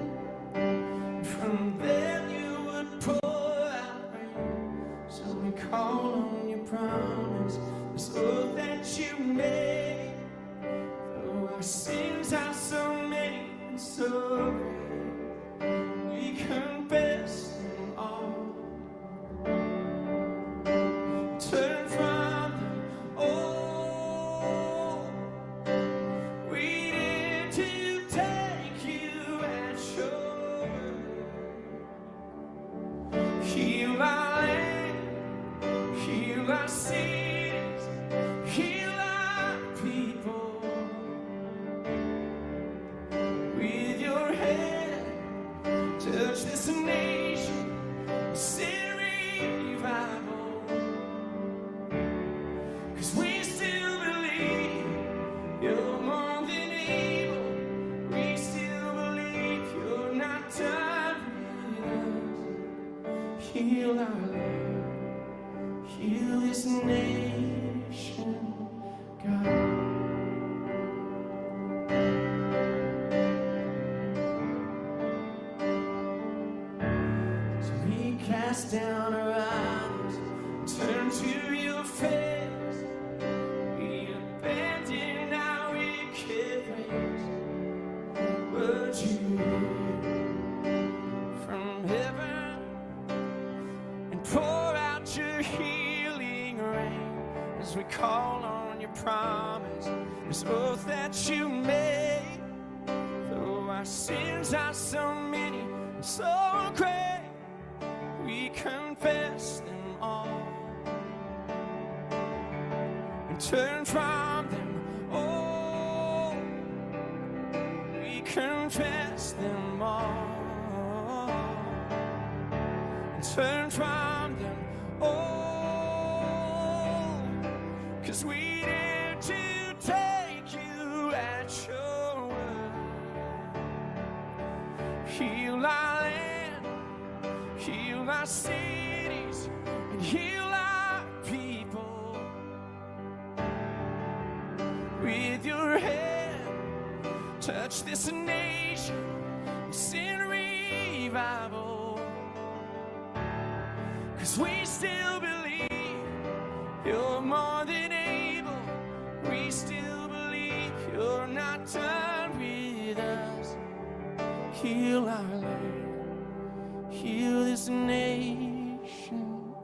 From there you would pour out rain. So we call on your promise, this oath that you made. Though our sins are so many and so great, we confess them all. Turn from them all. We did to take you at your word. Heal our land, heal our cities, heal our people. With your hand, touch this nation, send revival. 'Cause we still believe you're more than able. We still believe you're not done with us. Heal our land, heal this nation, God. Cast down our eyes, turn to your face. We abandon our wicked ways. Would you hear from heaven and pour out your healing rain as we call on your promise, this oath that you made. Though our sins are so many and so great, we confess them all and turn from them all. We confess them all and turn from them all. 'Cause we dare to take you at your word. Heal our land, heal our cities, and heal our people. With your hand, touch this nation, send revival. 'Cause we still believe you're more than able. We still believe you're not done with us. Heal our land, heal this nation,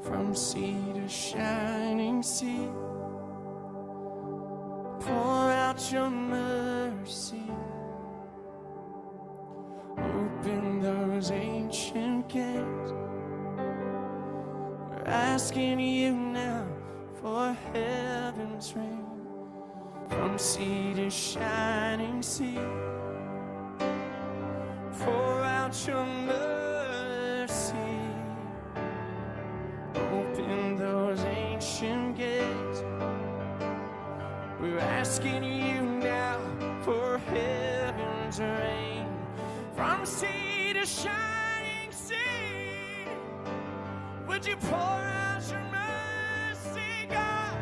from sea to shining sea. Pour out your mercy, open those ancient gates. We're asking you now for heaven's rain, from sea to shining sea. out your mercy. Open those ancient gates. We're asking you now for heaven's rain, from sea to shining sea. Would you pour out your mercy, God,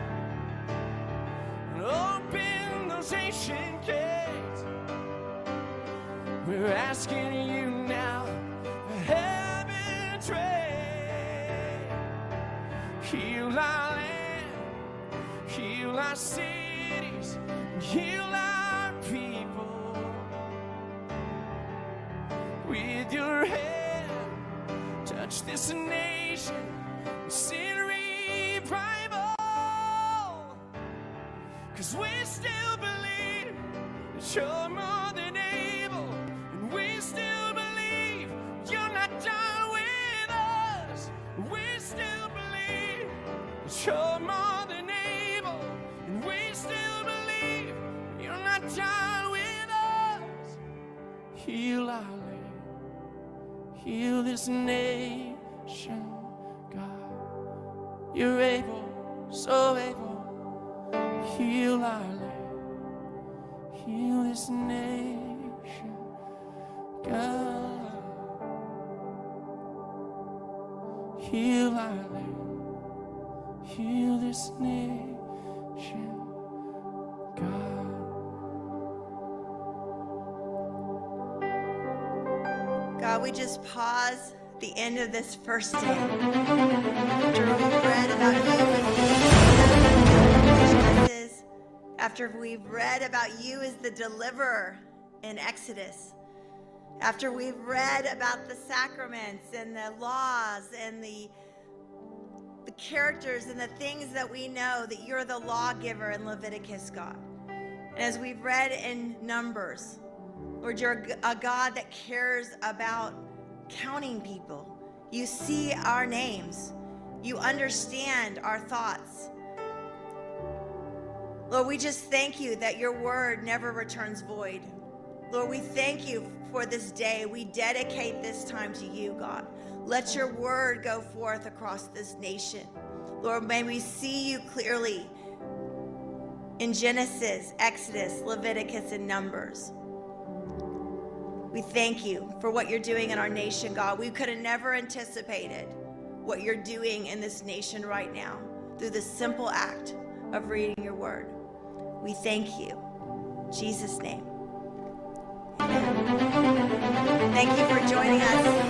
and open those ancient gates? We're asking you now for heaven's rain. Heal our land, heal our cities, heal our people. With your hand, touch this nation, send revival. 'Cause we still believe that you're more than able, and we still believe you're not done with us. We still believe that you're more than able, and we still believe you're not done with us. Heal our land, heal this nation, God. You're able, so able. Heal our land, heal this nation, God. Heal our land, heal this nation, God. God, we just pause at the end of this first day. After we've read about you, after we've read about you as the deliverer in Exodus, after we've read about the sacraments and the laws and the characters and the things that we know that you're the lawgiver in Leviticus, God. And as we've read in Numbers, Lord, you're a God that cares about counting people. You see our names. You understand our thoughts. Lord, we just thank you that your word never returns void. Lord, we thank you for this day. We dedicate this time to you, God. Let your word go forth across this nation. Lord, may we see you clearly in Genesis, Exodus, Leviticus, and Numbers. We thank you for what you're doing in our nation, God. We could have never anticipated what you're doing in this nation right now through the simple act of reading your word. We thank you. In Jesus' name. Amen. Thank you for joining us.